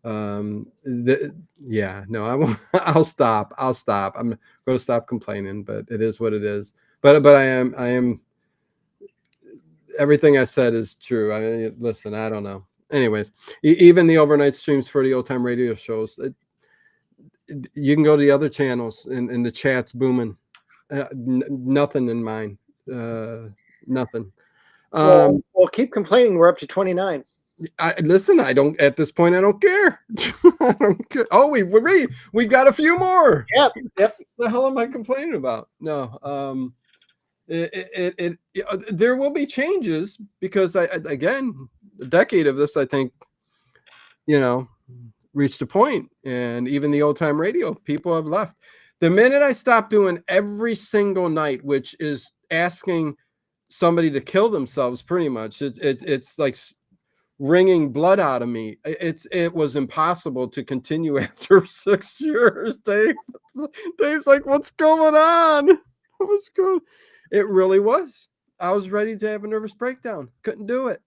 Yeah, no, I won't. I'll stop. I'm going to stop complaining, but it is what it is. But I am. Everything I said is true. I mean, listen, I don't know. Anyways, even the overnight streams for the old time radio shows, you can go to the other channels and the chat's booming. Nothing in mine. Nothing. Well, keep complaining. We're up to 29. Listen, I don't. At this point, I don't care. I don't care. Oh, we got a few more. Yep. What the hell am I complaining about? No. There will be changes because again, a decade of this, I think, reached a point, and even the old time radio people have left. The minute I stopped doing every single night, which is asking somebody to kill themselves, pretty much, it's like wringing blood out of me. It was impossible to continue after 6 years. Dave's like, what's going on? What's going? It really was. I was ready to have a nervous breakdown. Couldn't do it.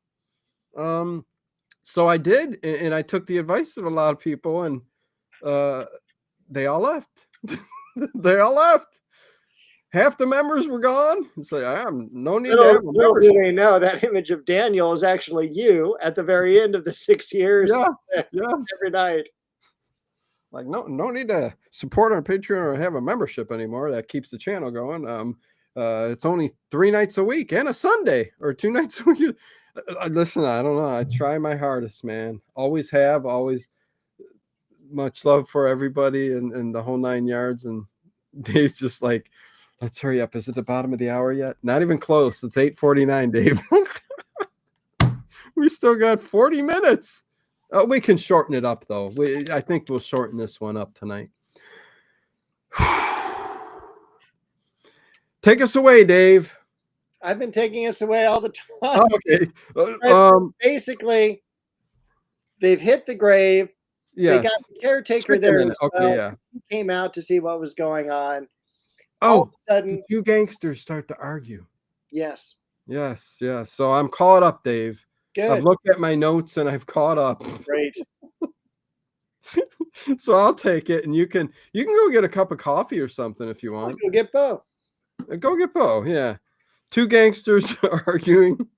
So I did, and I took the advice of a lot of people, and they all left. They all left. Half the members were gone. So I am no need to have a membership. Little do they know that image of Daniel is actually you at the very end of the 6 years. Yes. Every night. Like no need to support our Patreon or have a membership anymore. That keeps the channel going. It's only 3 nights a week and a Sunday, or 2 nights a week. Listen, I don't know. I try my hardest, man. Always have. Always much love for everybody and the whole 9 yards. And Dave's just like, let's hurry up. Is it the bottom of the hour yet? Not even close. It's 8:49, Dave. We still got 40 minutes. We can shorten it up, though. I think we'll shorten this one up tonight. Take us away, Dave. I've been taking us away all the time. Oh, okay. Basically, they've hit the grave. Yes. They got the caretaker there. Okay, yeah. He came out to see what was going on. Oh, all of a sudden, the 2 gangsters start to argue. Yes. So I'm caught up, Dave. Good. I've looked at my notes and I've caught up. Great. So I'll take it, and you can go get a cup of coffee or something if you want. Go get Bo. Go get Bo. Yeah. 2 gangsters arguing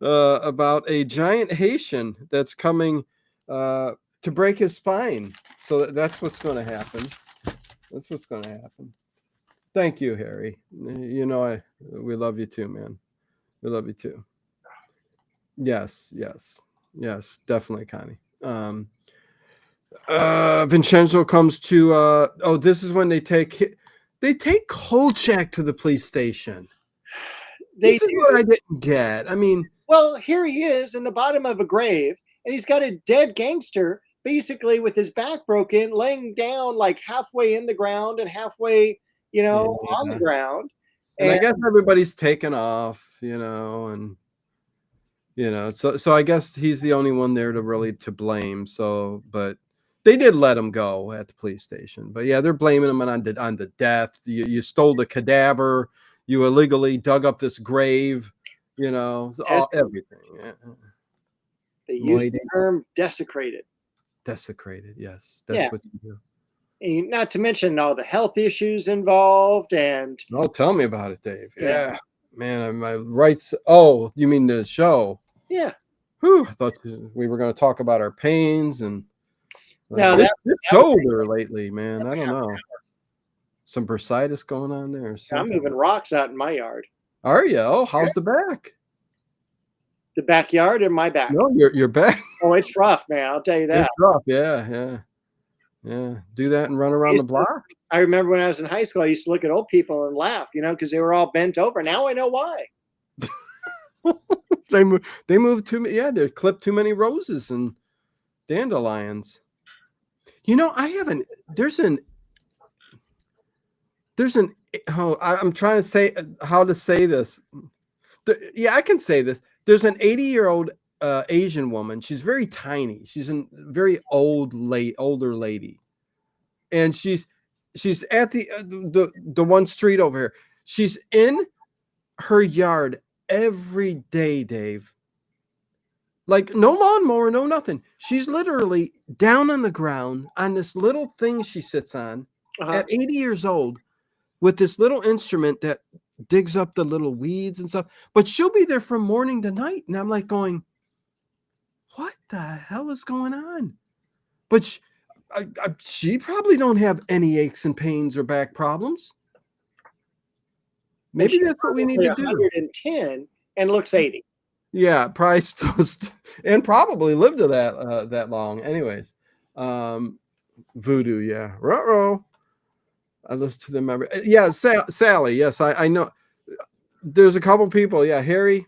about a giant Haitian that's coming to break his spine. So that's what's going to happen. That's what's going to happen. Thank you, Harry. We love you too, man. We love you too. Yes, definitely, Connie. Vincenzo comes to this is when they take Kolchak to the police station. This is what I didn't get. I mean, well, here he is in the bottom of a grave, and he's got a dead gangster basically with his back broken, laying down like halfway in the ground and halfway, on the ground. And I guess everybody's taken off, and so I guess he's the only one there to blame. So, but they did let him go at the police station. But yeah, they're blaming him on the death. You stole the cadaver. You illegally dug up this grave. Everything. Yeah. They use the term desecrated. Desecrated, yes. That's what you do. And not to mention all the health issues involved. And tell me about it, Dave. Yeah. Man, my rights. Oh, you mean the show? Yeah. Whew, I thought we were going to talk about our pains and. No, it's over lately, man. I don't know. Some bursitis going on there. I'm moving rocks out in my yard. Are you? Oh, how's the back? The backyard and my back. No, your back. Oh, it's rough, man. I'll tell you that. It's rough. Yeah. Do that and run around the block. I remember when I was in high school, I used to look at old people and laugh, because they were all bent over. Now I know why. They moved too many. Yeah, they clipped too many roses and dandelions. I'm trying to say how to say this. Yeah, I can say this. There's an 80-year-old Asian woman. She's very tiny. She's a very older lady, and she's at the one street over here. She's in her yard every day, Dave. Like no lawnmower, no nothing. She's literally down on the ground on this little thing she sits on at 80 years old with this little instrument that digs up the little weeds and stuff. But she'll be there from morning to night. And I'm like going, what the hell is going on? But she probably don't have any aches and pains or back problems. Maybe that's what we need to do. 110 and looks 80. Yeah, Price toast and probably lived to that long. Anyways, Voodoo, yeah. Ruh-roh. I listen to them every. Yeah, Sally. Yes, I know. There's a couple people. Yeah, Harry,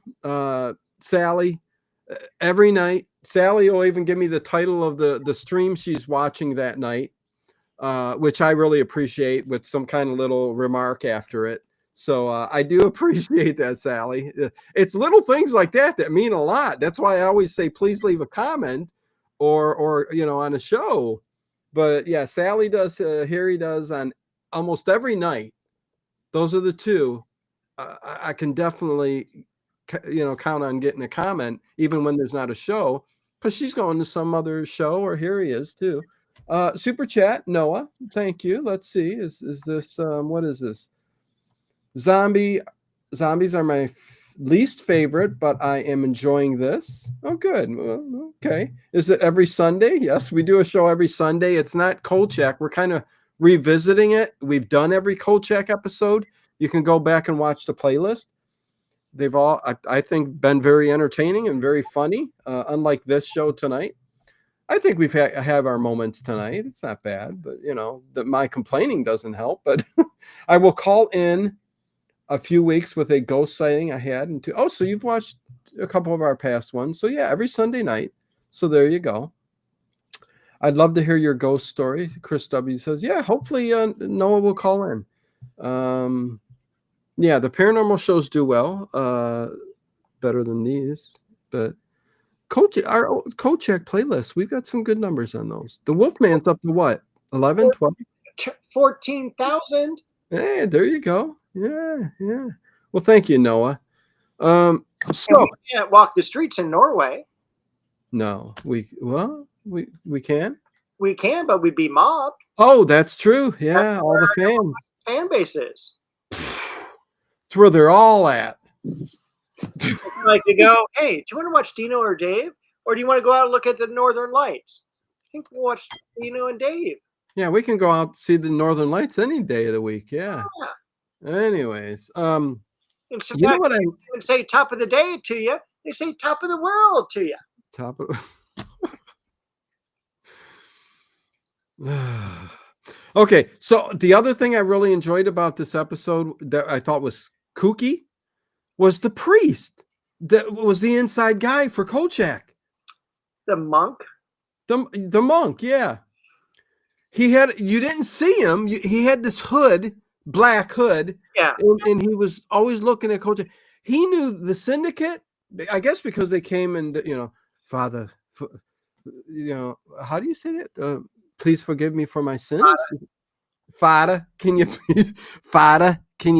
Sally, every night. Sally will even give me the title of the stream she's watching that night, which I really appreciate with some kind of little remark after it. So I do appreciate that, Sally. It's little things like that mean a lot. That's why I always say, please leave a comment or on a show. But yeah, Sally does, Harry does on almost every night. Those are the two. I can definitely, count on getting a comment, even when there's not a show, because she's going to some other show, or here he is too. Super chat, Noah. Thank you. Let's see. Is this, what is this? Zombies are my least favorite, but I am enjoying this. Oh, good. Well, okay. Is it every Sunday? Yes, we do a show every Sunday. It's not Kolchak. We're kind of revisiting it. We've done every Kolchak episode. You can go back and watch the playlist. They've all, I think, been very entertaining and very funny, unlike this show tonight. I think we've have our moments tonight. It's not bad, but, that my complaining doesn't help. But I will call in a few weeks with a ghost sighting I had. So you've watched a couple of our past ones. So yeah, every Sunday night. So there you go. I'd love to hear your ghost story. Chris W says, yeah, hopefully Noah will call in. Yeah, the paranormal shows do well, better than these. But our Kolchak playlist, we've got some good numbers on those. The Wolfman's up to what? 11, 12? 14,000. Hey, there you go. Yeah. Well, thank you, Noah. So we can't walk the streets in Norway. No, we can. We can, but we'd be mobbed. Oh, that's true. Yeah, that's all the fan bases. It's where they're all at. Like you go, hey, do you want to watch Dino or Dave, or do you want to go out and look at the Northern Lights? I think we'll watch Dino and Dave. Yeah, we can go out to see the Northern Lights any day of the week. Yeah. Anyways, you know what I even say? Top of the day to you. They say top of the world to you. Top of. Okay, so the other thing I really enjoyed about this episode that I thought was kooky was the priest that was the inside guy for Kolchak. The monk. The monk, yeah. You didn't see him. He had this black hood. Yeah. And he was always looking at Kolchak. He knew the syndicate, I guess, because they came and, Father, how do you say that? Please forgive me for my sins. Father, can you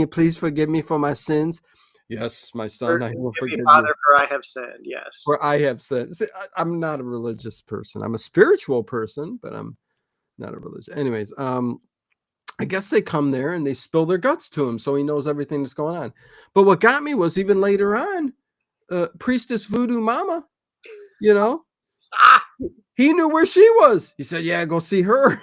please forgive me for my sins? Yes, my son, I will forgive you. Father, for I have sinned. Yes. For I have sinned. See, I'm not a religious person. I'm a spiritual person, but I'm not a religious. Anyways, I guess they come there and they spill their guts to him, so he knows everything that's going on. But what got me was even later on, Priestess Voodoo Mama, he knew where she was. He said, "Yeah, go see her."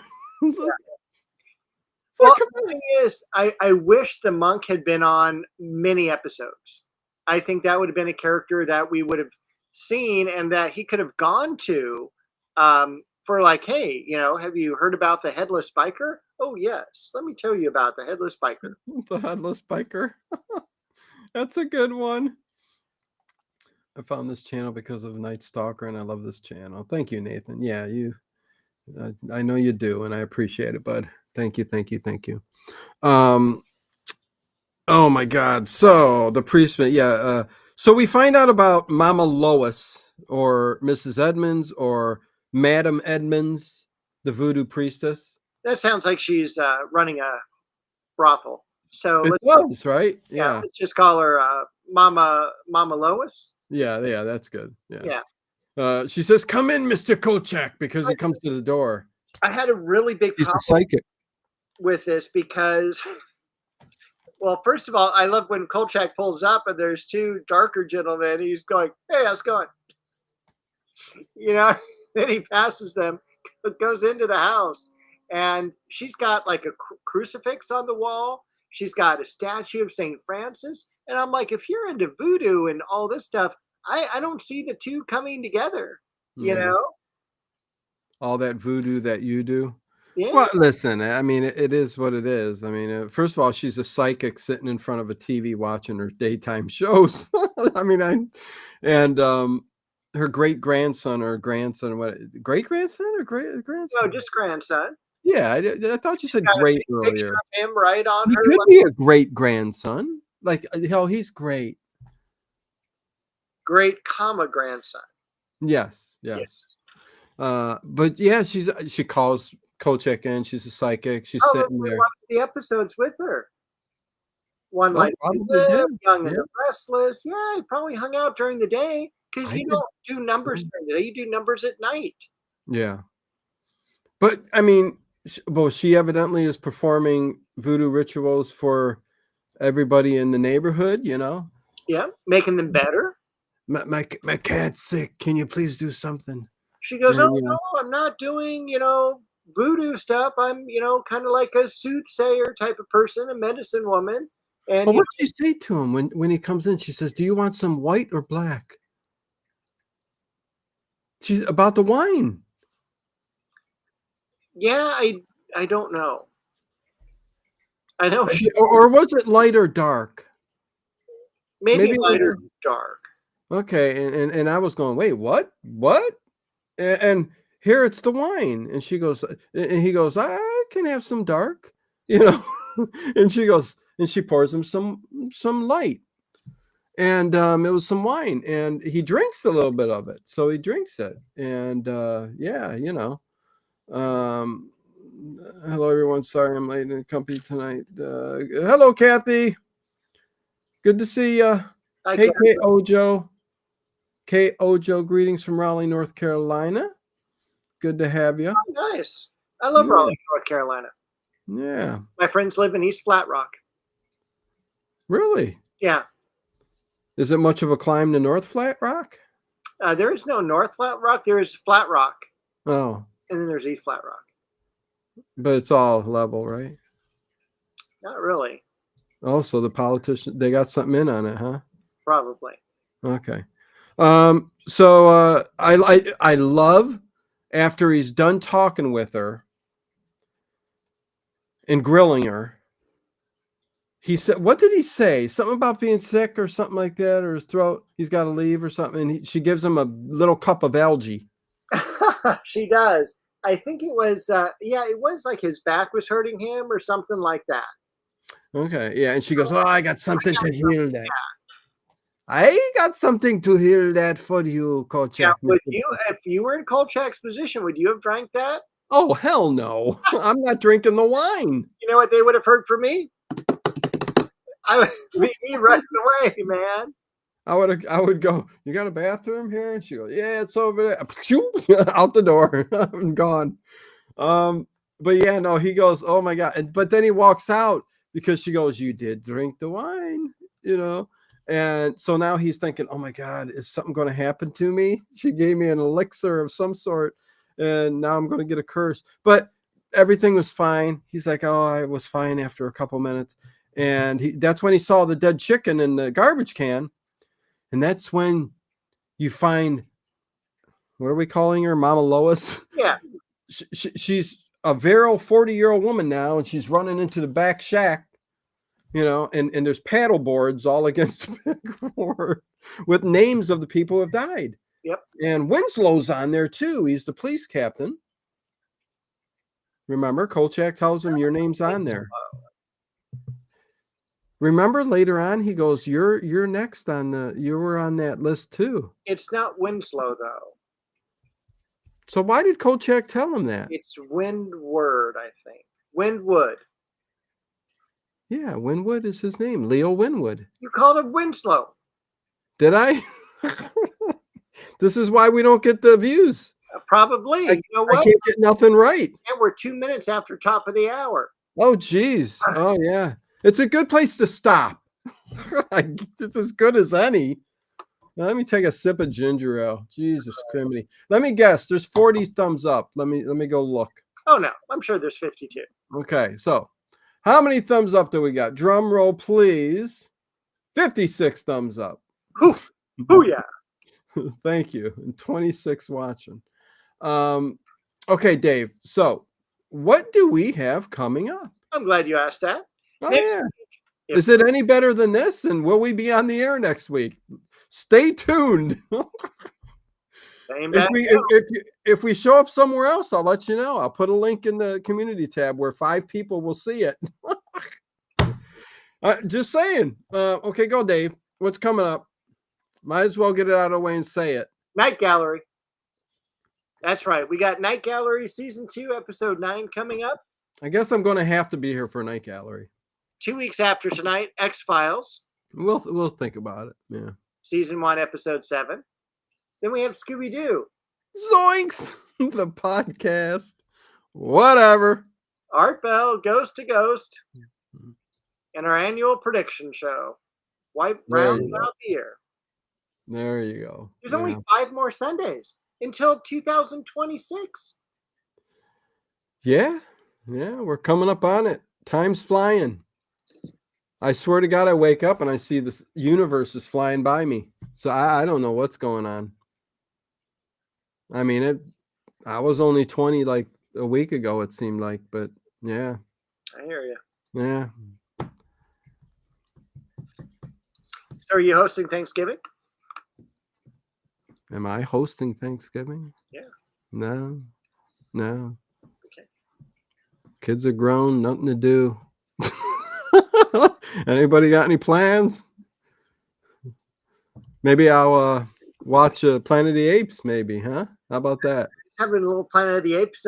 Well, the thing is, I wish the monk had been on many episodes. I think that would have been a character that we would have seen and that he could have gone to for like, hey, have you heard about the headless biker? Oh, yes. Let me tell you about the headless biker. The headless biker. That's a good one. I found this channel because of Night Stalker, and I love this channel. Thank you, Nathan. Yeah, I know you do, and I appreciate it, bud. Thank you, thank you, thank you. Oh my God. So the priest, yeah. So we find out about Mama Lois or Mrs. Edmonds or Madam Edmonds, the voodoo priestess. That sounds like she's running a brothel. So It was, right? Yeah, let's just call her Mama Lois. Yeah, that's good. Yeah. She says, "Come in, Mr. Kolchak," because he comes to the door. I had a really big He's a problem psychic with this because, well, first of all, I love when Kolchak pulls up and there's two darker gentlemen. He's going, "Hey, how's it going?" Then he passes them, goes into the house, and she's got like a crucifix on the wall. She's got a statue of St. Francis. And I'm like, if you're into voodoo and all this stuff, I don't see the two coming together, All that voodoo that you do. Yeah. Well, listen, I mean, it is what it is. I mean, first of all, she's a psychic sitting in front of a TV watching her daytime shows. I mean, her great-grandson or grandson, great-grandson or great-grandson? No, just grandson. Yeah, I thought you said great earlier. Of him right on He her. could be a great-grandson. Like, hell, he's great. Great, grandson. Yes. But yeah, she calls Kolchak in. She's a psychic. She's sitting there. The episodes with her. One probably did. Young and the Restless. Yeah, he probably hung out during the day because you don't do numbers during the day. You do numbers at night. Yeah. But I mean, she evidently is performing voodoo rituals for everybody in the neighborhood, Yeah, making them better. My cat's sick. Can you please do something? She goes, "Oh no, I'm not doing, voodoo stuff. I'm, kind of like a soothsayer type of person, a medicine woman." And what did she say to him when he comes in? She says, "Do you want some white or black?" She's about the wine. Yeah, I don't know. I know or was it light or dark? Maybe light or dark. Okay, and I was going, wait, what? And here it's the wine, and she goes, and he goes, I can have some dark, and she goes, and she pours him some light, and it was some wine, and he drinks a little bit of it, so he drinks it, and hello everyone, sorry I'm late in the company tonight. Hello Kathy, good to see you. Hey Kate Ojo. Kate Ojo, greetings from Raleigh, North Carolina. Good to have you. Oh, nice. I love Raleigh, North Carolina. Yeah. My friends live in East Flat Rock. Really? Yeah. Is it much of a climb to North Flat Rock? There is no North Flat Rock. There is Flat Rock. Oh. And then there's East Flat Rock. But it's all level, right? Not really. Oh, so the politicians, they got something in on it, huh? Probably. Okay. So I love after he's done talking with her and grilling her. He said, what did he say? Something about being sick or something like that, or his throat, he's got to leave or something. And she gives him a little cup of algae. She does. I think it was, it was like his back was hurting him or something like that. Okay. Yeah. And she goes, oh, I got something to heal that. I got something to heal that for you, Kolchak. Yeah, if you were in Kolchak's position, would you have drank that? Oh, hell no. I'm not drinking the wine. You know what they would have heard from me? I would be running away, man. I would go, you got a bathroom here? And she goes, yeah, it's over there. Out the door. I'm gone. But yeah, no, he goes, oh my God. But then he walks out because she goes, you did drink the wine, And so now he's thinking, oh my God, is something going to happen to me? She gave me an elixir of some sort, and now I'm going to get a curse. But everything was fine. He's like, oh, I was fine after a couple minutes. And that's when he saw the dead chicken in the garbage can. And that's when you find, what are we calling her? Mama Lois? Yeah. She's a virile 40-year-old woman now, and she's running into the back shack, and there's paddle boards all against the back board with names of the people who have died. Yep. And Winslow's on there too. He's the police captain. Remember, Kolchak tells him your name's on there. Remember later on, he goes, "You're next on you were on that list too." It's not Winslow though. So why did Kolchak tell him that? It's Windward, I think. Windwood. Yeah, Winwood is his name. Leo Winwood. You called him Winslow. Did I? This is why we don't get the views. Probably. You know what? I can't get nothing right. And we're 2 minutes after top of the hour. Oh, geez. Oh, yeah. It's a good place to stop. It's as good as any. Now, let me take a sip of ginger ale. Jesus criminy. Let me guess. There's 40 thumbs up. Let me go look. Oh, no. I'm sure there's 52. Okay. So how many thumbs up do we got? Drum roll, please. 56 thumbs up. Ooh, yeah. Thank you. And 26 watching. Okay, Dave. So what do we have coming up? I'm glad you asked that. Oh, yeah. Is it any better than this? And will we be on the air next week? Stay tuned. If we show up somewhere else, I'll let you know. I'll put a link in the community tab where 5 people will see it. Just saying. Okay, go, Dave. What's coming up? Might as well get it out of the way and say it. Night Gallery. That's right. We got Night Gallery Season 2, Episode 9 coming up. I guess I'm going to have to be here for Night Gallery. 2 weeks after tonight, X-Files. We'll think about it. Yeah. Season 1, Episode 7. Then we have Scooby-Doo. Zoinks! The podcast. Whatever. Art Bell, Ghost to Ghost. And our annual prediction show. White rounds out the year. There you go. There's only 5 more Sundays until 2026. Yeah, we're coming up on it. Time's flying. I swear to God, I wake up and I see this universe is flying by me. So I don't know what's going on. I mean, I was only 20 like a week ago, it seemed like, but yeah. I hear you. Yeah. So are you hosting Thanksgiving? Am I hosting Thanksgiving? Yeah. No. Okay. Kids are grown, nothing to do. Anybody got any plans? Maybe I'll watch Planet of the Apes, maybe, huh? How about that? Having a little Planet of the Apes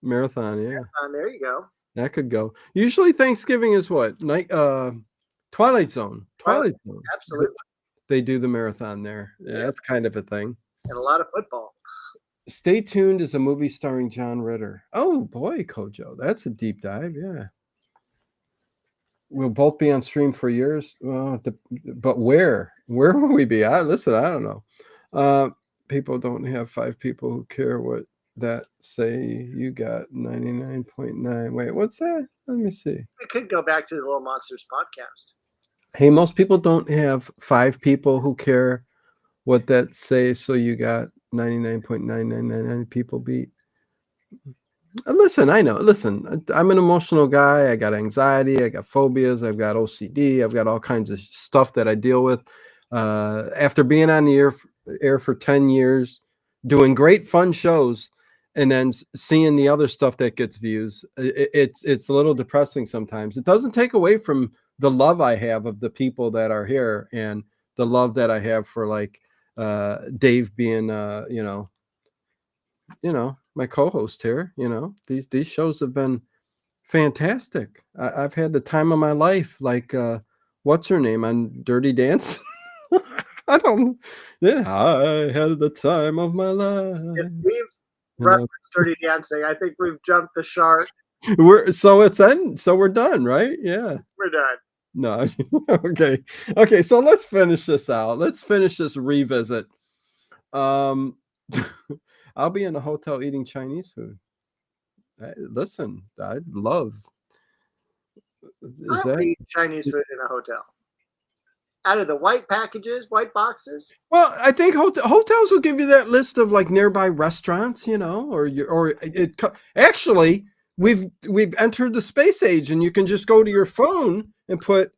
marathon, yeah. There you go. That could go. Usually Thanksgiving is what? Twilight Zone. Twilight Zone. Absolutely. They do the marathon there. Yeah, that's kind of a thing. And a lot of football. Stay Tuned is a movie starring John Ritter. Oh boy, Kojo, that's a deep dive. Yeah. We'll both be on stream for years. Well, but where will we be? Listen, I don't know. People don't have 5 people who care what that say. You got 99.9. Wait, what's that? Let me see. We could go back to the Little Monsters podcast. Hey, most people don't have 5 people who care what that say. So you got 99.9999 people beat. Listen, I know. Listen, I'm an emotional guy. I got anxiety. I got phobias. I've got OCD. I've got all kinds of stuff that I deal with. After being on the air for 10 years, doing great fun shows, and then seeing the other stuff that gets views, it's a little depressing sometimes. It doesn't take away from the love I have of the people that are here and the love that I have for like Dave being, my co-host here. These shows have been fantastic. I've had the time of my life. Like, what's her name on Dirty Dance? I had the time of my life. If we've referenced Dirty Dancing, I think we've jumped the shark. So we're done, right? Yeah, we're done. No. Okay. So let's finish this out. Let's finish this revisit. I'll be in a hotel eating Chinese food. Listen, I'd love. I would eat Chinese food in a hotel. Out of the white packages, white boxes. Well, I think hotels will give you that list of like nearby restaurants, actually we've entered the space age, and you can just go to your phone and put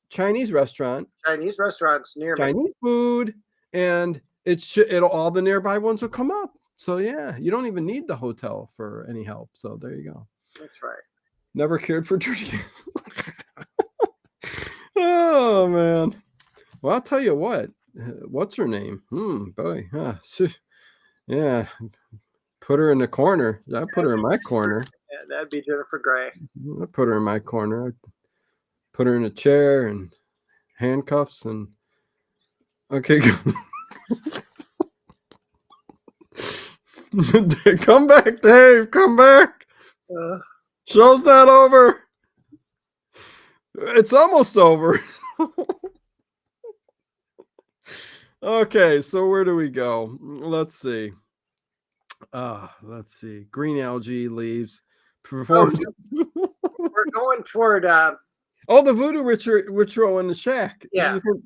Chinese restaurant, Chinese restaurants near me. Chinese food, and it'll all the nearby ones will come up. So yeah, you don't even need the hotel for any help. So there you go. That's right. Never cared for dirty. Oh man. Well, I'll tell you what. What's her name? Boy. Yeah. Put her in the corner. I put her in my corner. Yeah, that'd be Jennifer Grey. I put her in my corner. I put her in a chair and handcuffs and okay. Come back, Dave. Come back. Show's not over. It's almost over. Okay, so where do we go? Let's see. Green algae leaves. Performs. We're going toward the voodoo ritual in the shack. Yeah. You can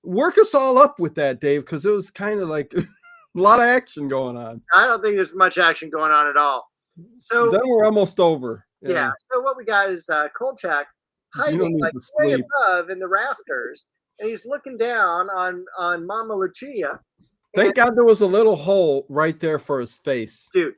work us all up with that, Dave, because it was kind of like a lot of action going on. I don't think there's much action going on at all. So then we're almost over. Yeah. So what we got is Kolchak hiding like way above in the rafters, and he's looking down on Mama Lucia. Thank God there was a little hole right there for his face. Dude,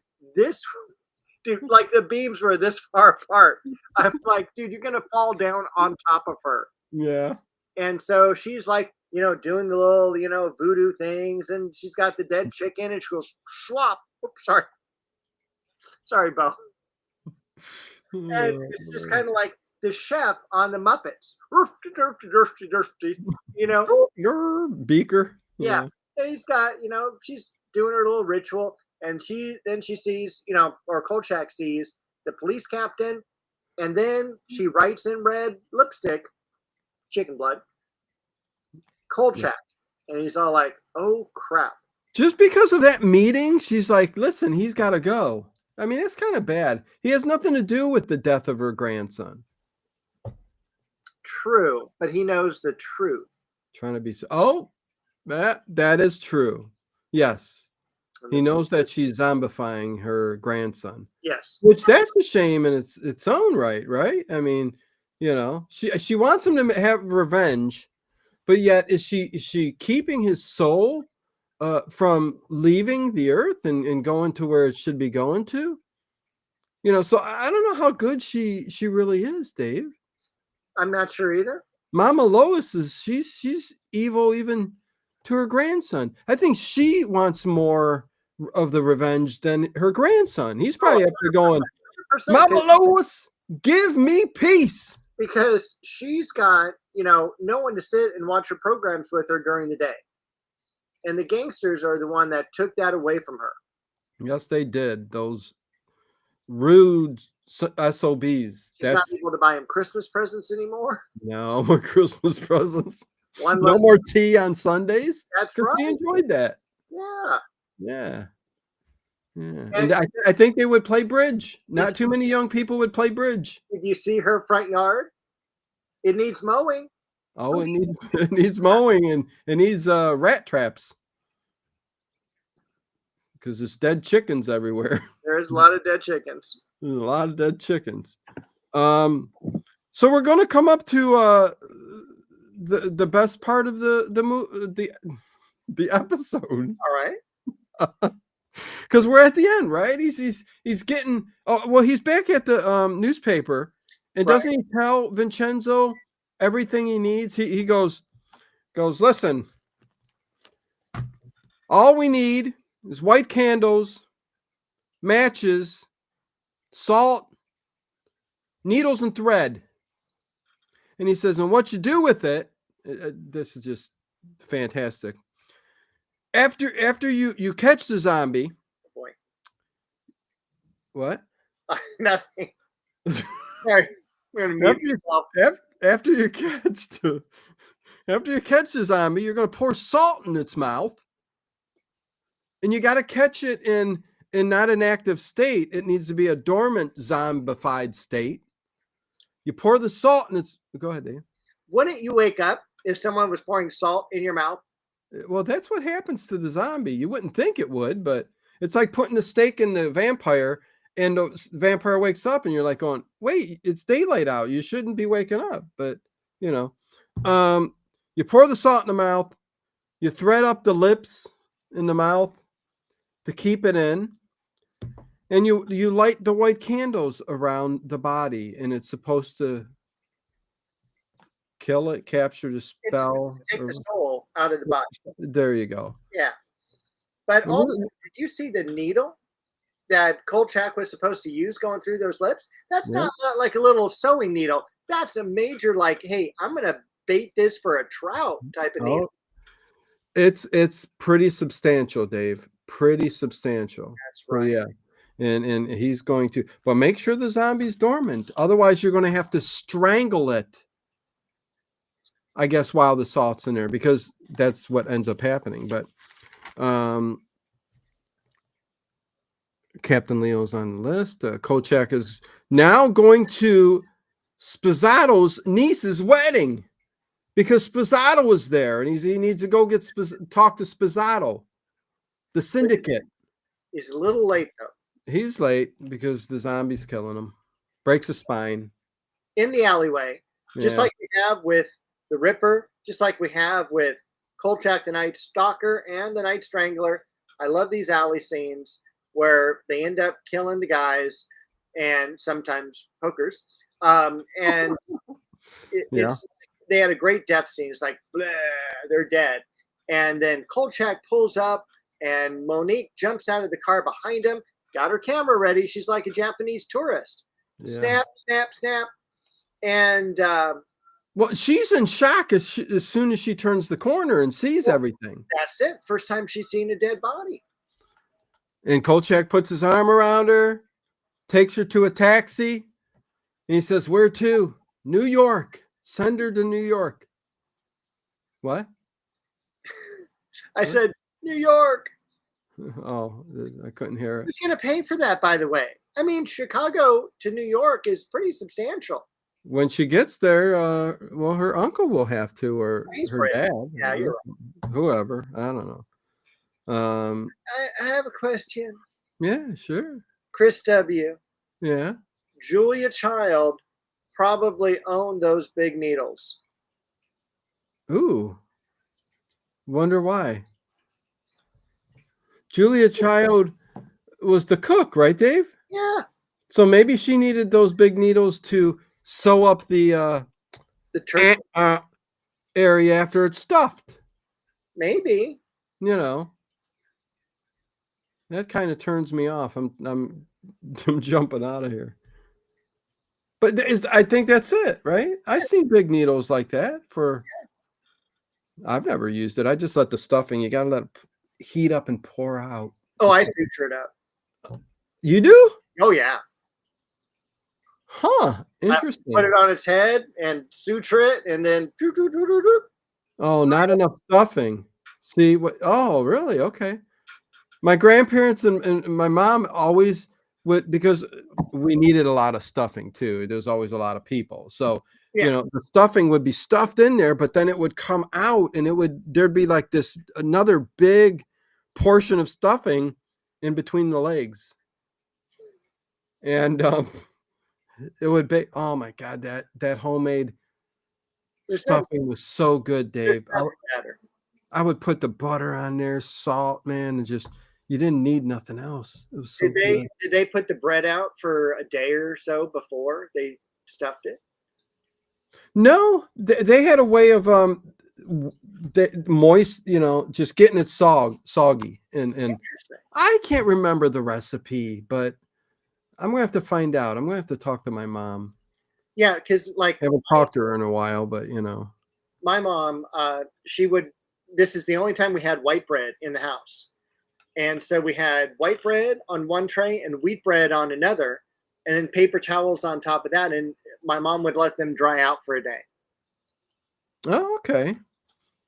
like the beams were this far apart. I'm like, dude, you're gonna fall down on top of her. Yeah. And so she's like, doing the little, voodoo things, and she's got the dead chicken, and she goes, swap. Oops, sorry, Bo. And it's just kind of like the chef on the Muppets. Your beaker. Yeah. And he's got, she's doing her little ritual, and she sees, or Kolchak sees the police captain, and then she writes in red lipstick, chicken blood, Kolchak. And he's all like, oh crap. Just because of that meeting, she's like, listen, he's got to go. I mean, it's kind of bad. He has nothing to do with the death of her grandson. True, but he knows the truth. Trying to be that is true. Yes. He knows that she's zombifying her grandson. Yes. Which that's a shame in its own right? I mean, she wants him to have revenge, but yet is she keeping his soul from leaving the earth and going to where it should be going to? So I don't know how good she really is, Dave. I'm not sure either. Mama Lois she's evil even to her grandson. I think she wants more of the revenge than her grandson. He's probably up there going, Mama Lois, give me peace. Because she's got, no one to sit and watch her programs with her during the day. And the gangsters are the one that took that away from her. Yes, they did. Those rude SOBs. She's not able to buy him Christmas presents anymore. No more Christmas presents. No more tea on Sundays. That's right. She enjoyed that. Yeah. And I think they would play bridge. Not too many young people would play bridge. Did you see her front yard? It needs mowing. Oh, it needs mowing, and it needs rat traps. Because there's dead chickens everywhere. There's a lot of dead chickens. There's a lot of dead chickens. So we're going to come up to the best part of the episode. All right. Because we're at the end, right? He's getting. Oh well, he's back at the newspaper, and doesn't he tell Vincenzo everything he needs? He goes. Listen. All we need is white candles, matches, salt, needles, and thread. And he says, and what you do with it, this is just fantastic. After you catch the zombie. Oh boy. What? Nothing. Sorry. After you catch the zombie, you're going to pour salt in its mouth. And you got to catch it in in not an active state. It needs to be a dormant zombified state. You pour the salt and it's, go ahead, Dave. Wouldn't you wake up if someone was pouring salt in your mouth? Well, that's what happens to the zombie. You wouldn't think it would, but it's like putting the steak in the vampire and the vampire wakes up and you're like going, wait, it's daylight out. You shouldn't be waking up. But, you know, you pour the salt in the mouth, you thread up the lips in the mouth to keep it in, and you light the white candles around the body, and it's supposed to kill it, capture the spell. Take the soul out of the body. There you go. Yeah. But also, did you see the needle that Kolchak was supposed to use going through those lips? That's not like a little sewing needle. That's a major, like, hey, I'm going to bait this for a trout type of needle. It's pretty substantial, Dave. Pretty substantial. That's right. So, yeah. And he's going to, but make sure the zombie's dormant. Otherwise, you're going to have to strangle it, I guess, while the salt's in there, because that's what ends up happening. But Captain Leo's on the list. Kolchak is now going to Spossato's niece's wedding because Spozzato was there, and he needs to go talk to Spozzato, the syndicate. He's a little late, though. He's late because the zombie's killing him. Breaks his spine. In the alleyway, just like we have with the Ripper, just like we have with Kolchak the Night Stalker and the Night Strangler. I love these alley scenes where they end up killing the guys and sometimes hookers. And they had a great death scene. It's like, bleh, they're dead. And then Kolchak pulls up and Monique jumps out of the car behind him, got her camera ready. She's like a Japanese tourist. Yeah. Snap, snap, snap. And well, she's in shock as soon as she turns the corner and sees everything. That's it. First time she's seen a dead body. And Kolchak puts his arm around her, takes her to a taxi, and he says, "Where to? New York. Send her to New York." What? I said, New York. Oh, I couldn't hear it. Who's going to pay for that, by the way? I mean, Chicago to New York is pretty substantial. When she gets there, well, her uncle will have to, or her dad. Yeah, you're right. Whoever. I don't know. I have a question. Yeah, sure. Chris W. Yeah. Julia Child probably owned those big needles. Ooh. Wonder why. Julia Child was the cook, right, Dave? Yeah. So maybe she needed those big needles to sew up the turkey area after it's stuffed. Maybe. You know. That kind of turns me off. I'm jumping out of here. But I think that's it, right? I've seen big needles like that for. I've never used it. I just let the stuffing. You gotta let it heat up and pour out. Oh, I suture it up. You do? Oh yeah. Huh. Interesting. I put it on its head and suture it, and then. Oh, not enough stuffing. See what? Oh, really? Okay. My grandparents and my mom always would, because we needed a lot of stuffing too. There was always a lot of people. So, you know, the stuffing would be stuffed in there, but then it would come out and there'd be like another big portion of stuffing in between the legs. And it would be, oh my God, that homemade stuffing was so good, Dave. I would put the butter on there, salt, man, and just, you didn't need nothing else. It was so good. Did they put the bread out for a day or so before they stuffed it? No, they had a way of moist, you know, just getting it soggy. And I can't remember the recipe, but I'm gonna have to find out. I'm gonna have to talk to my mom. Yeah, because like I haven't talked to her in a while, but you know, my mom, she would. This is the only time we had white bread in the house. And so we had white bread on one tray and wheat bread on another, and then paper towels on top of that. And my mom would let them dry out for a day. Oh, okay.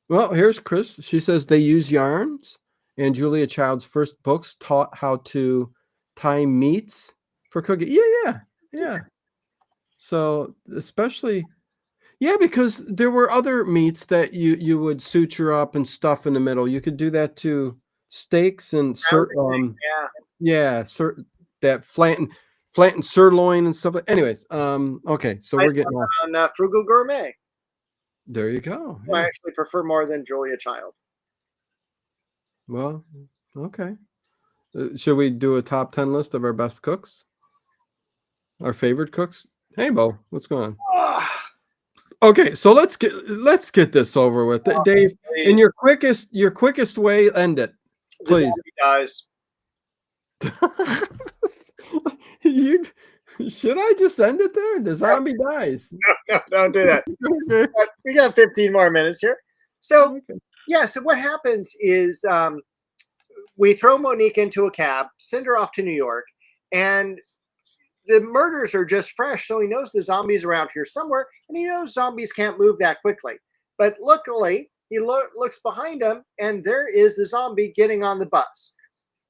Well, here's Chris. She says they use yarns and Julia Child's first books taught how to tie meats for cooking. Yeah. So especially, yeah, because there were other meats that you would suture up and stuff in the middle. You could do that to steaks and that flattened sirloin and stuff. Anyways, okay, so we're getting off. On Frugal Gourmet. There you go. I actually prefer more than Julia Child. Well, okay. Should we do a top 10 list of our best cooks? Our favorite cooks? Hey, Bo, what's going on? Okay, so let's get this over with. Dave, please. In your quickest way, end it. Please. Guys. Should I just end it there? The zombie dies. No, don't do that. Okay. We got 15 more minutes here. So, so what happens is we throw Monique into a cab, send her off to New York, and the murders are just fresh, so he knows the zombies around here somewhere, and he knows zombies can't move that quickly. But luckily, he looks behind him, and there is the zombie getting on the bus.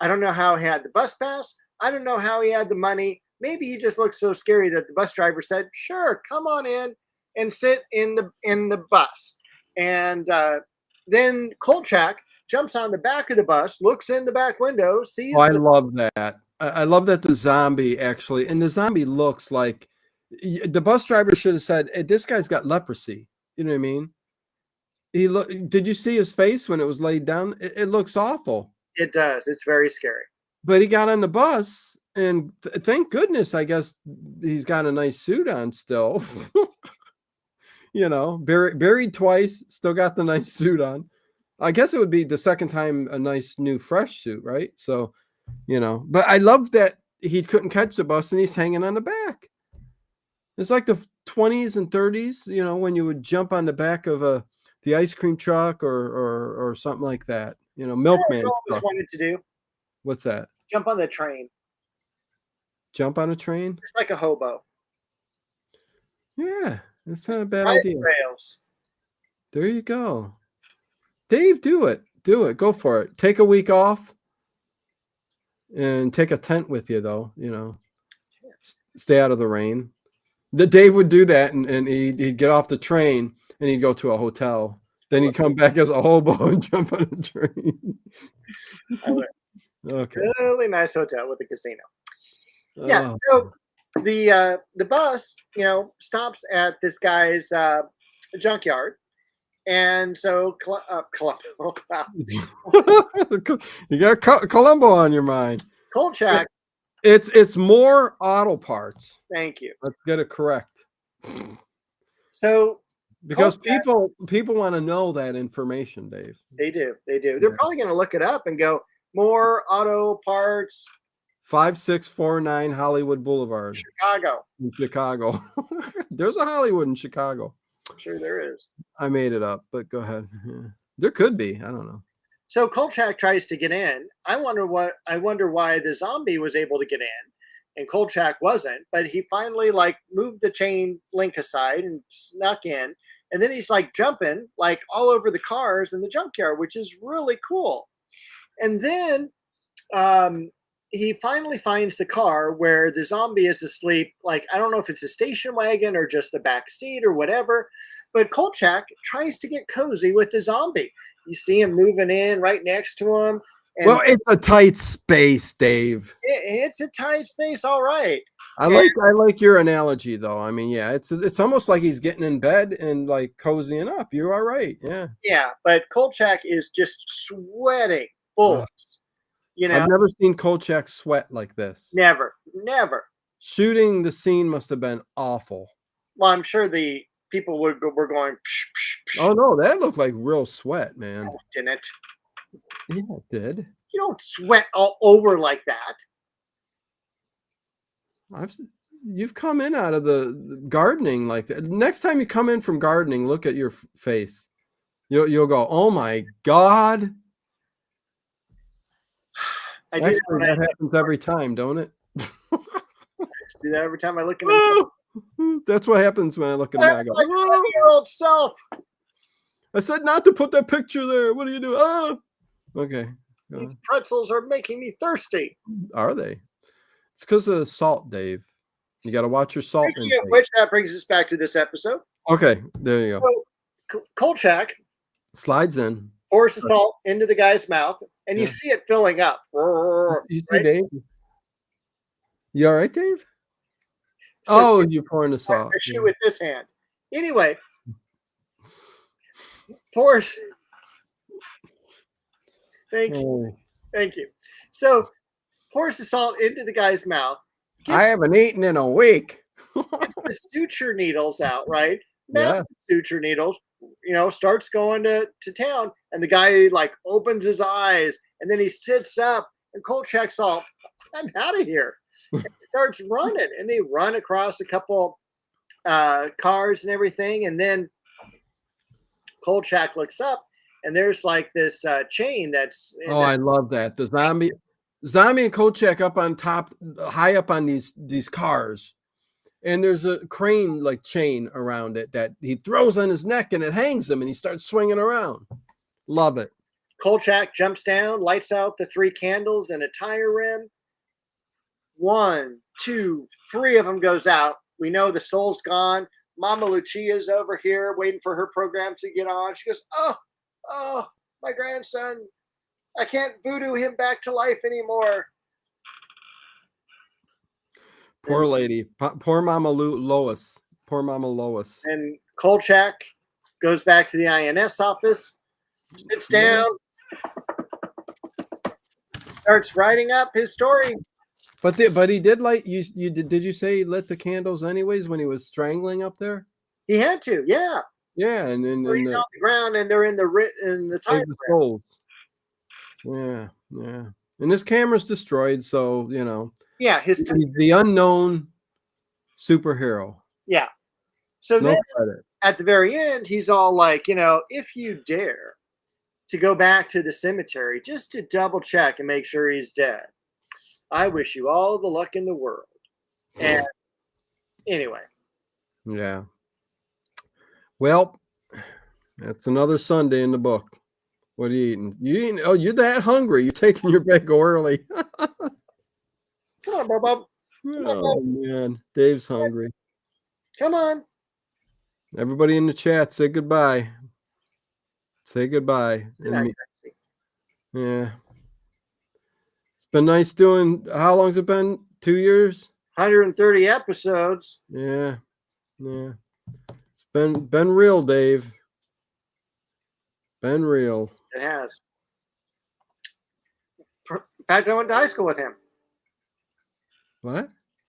I don't know how he had the bus pass. I don't know how he had the money. Maybe he just looked so scary that the bus driver said, "Sure, come on in and sit in the bus." And then Kolchak jumps on the back of the bus, looks in the back window, sees. Oh, I love that. I love that the zombie actually, and the zombie looks like the bus driver should have said, "Hey, this guy's got leprosy." You know what I mean? Did you see his face when it was laid down? It looks awful. It does. It's very scary. But he got on the bus, and thank goodness, I guess he's got a nice suit on still. You know, buried twice, still got the nice suit on. I guess it would be the second time a nice new fresh suit, right? So, you know, but I love that he couldn't catch the bus and he's hanging on the back. It's like the 20s and 30s, you know, when you would jump on the back of the ice cream truck or something like that. You know, milkman. I always wanted to do. What's that? Jump on the train. Jump on a train? It's like a hobo. Yeah, it's not a bad idea. Rails. There you go. Dave, do it. Do it. Go for it. Take a week off and take a tent with you, though. You know, stay out of the rain. Dave would do that, and he'd get off the train and he'd go to a hotel. Then he'd come back as a hobo and jump on a train. Okay. Really nice hotel with a casino. Yeah. So the bus, you know, stops at this guy's junkyard. And so, Columbo. You got Columbo on your mind. Kolchak. It's more auto parts. Thank you. Let's get it correct. So, because people want to know that information, Dave. They do. They're probably going to look it up and go, more auto parts. 5649 Hollywood Boulevard, Chicago. In Chicago. There's a Hollywood in Chicago. Sure there is. I made it up, but go ahead. There could be. I don't know. So Kolchak tries to get in. I wonder why the zombie was able to get in and Kolchak wasn't, but he finally moved the chain link aside and snuck in. And then he's jumping all over the cars in the junkyard, which is really cool. And then he finally finds the car where the zombie is asleep. I don't know if it's a station wagon or just the back seat or whatever, but Kolchak tries to get cozy with the zombie. You see him moving in right next to him. And well, it's a tight space, Dave. It's a tight space. All right. I like your analogy though. I mean, yeah, it's almost like he's getting in bed and cozying up. You are right. Yeah. Yeah. But Kolchak is just sweating bullets. You know, I've never seen Kolchak sweat like this. Never. Shooting the scene must have been awful. Well, I'm sure the people were going. Psh, psh, psh. Oh no, that looked like real sweat, man. No, it didn't. Yeah, it did. You don't sweat all over like that. You've come in out of the gardening like that. Next time you come in from gardening, look at your face. You'll go, oh my God. Actually, that happens every time, don't it? I just do that every time I look at myself. That's what happens when I look at him. I go, like my 20-year-old self. I said not to put that picture there. What do you do? Oh, okay. These pretzels are making me thirsty. Are they? It's because of the salt, Dave. You got to watch your salt Speaking intake. of which, that brings us back to this episode. Okay, there you go. So, Kolchak Slides in. pours the salt into the guy's mouth, and you Yeah. see it filling up. You see, Right? Dave? You all right, Dave? So You're pouring the salt. I shoot with this hand. Anyway, pours. Thank you. Thank you. So pours the salt into the guy's mouth. I haven't eaten in a week. Gets the suture needles out, right? Yeah. Massive suture needles. Starts going to town, and the guy like opens his eyes, and then he sits up, and Kolchak's all, I'm out of here. And he starts running, and they run across a couple cars and everything, and then Kolchak looks up, and there's like this chain that's. I love that. The zombie and Kolchak up on top, high up on these cars. And there's a crane like chain around it that he throws on his neck and it hangs him and he starts swinging around. Love it. Kolchak jumps down, lights out the 3 candles and a tire rim. 1, 2, 3 of them goes out. We know the soul's gone. Mama Lucia's over here waiting for her program to get on. She goes, oh, my grandson. I can't voodoo him back to life anymore. Poor lady. Poor Mama Lois. Poor Mama Lois. And Kolchak goes back to the INS office, sits down, starts writing up his story. But he did light you. Did you say he lit the candles anyways when he was strangling up there? He had to, yeah. Yeah, and He's on the ground, and they're in the tire. The souls. Yeah. And his camera's destroyed, so Yeah, he's the unknown superhero. Yeah. So No then credit. at the very end, he's all like, if you dare to go back to the cemetery just to double check and make sure he's dead, I wish you all the luck in the world. And anyway. Yeah. Well, that's another Sunday in the book. What are you eating? You're that hungry. You're taking your bag early. Come on, Bob. Oh, man. Dave's hungry. Come on. Everybody in the chat, say goodbye. Say goodbye. Yeah. It's been nice doing. How long's it been? 2 years? 130 episodes. Yeah. It's been real, Dave. Been real. It has. In fact, I went to high school with him. What?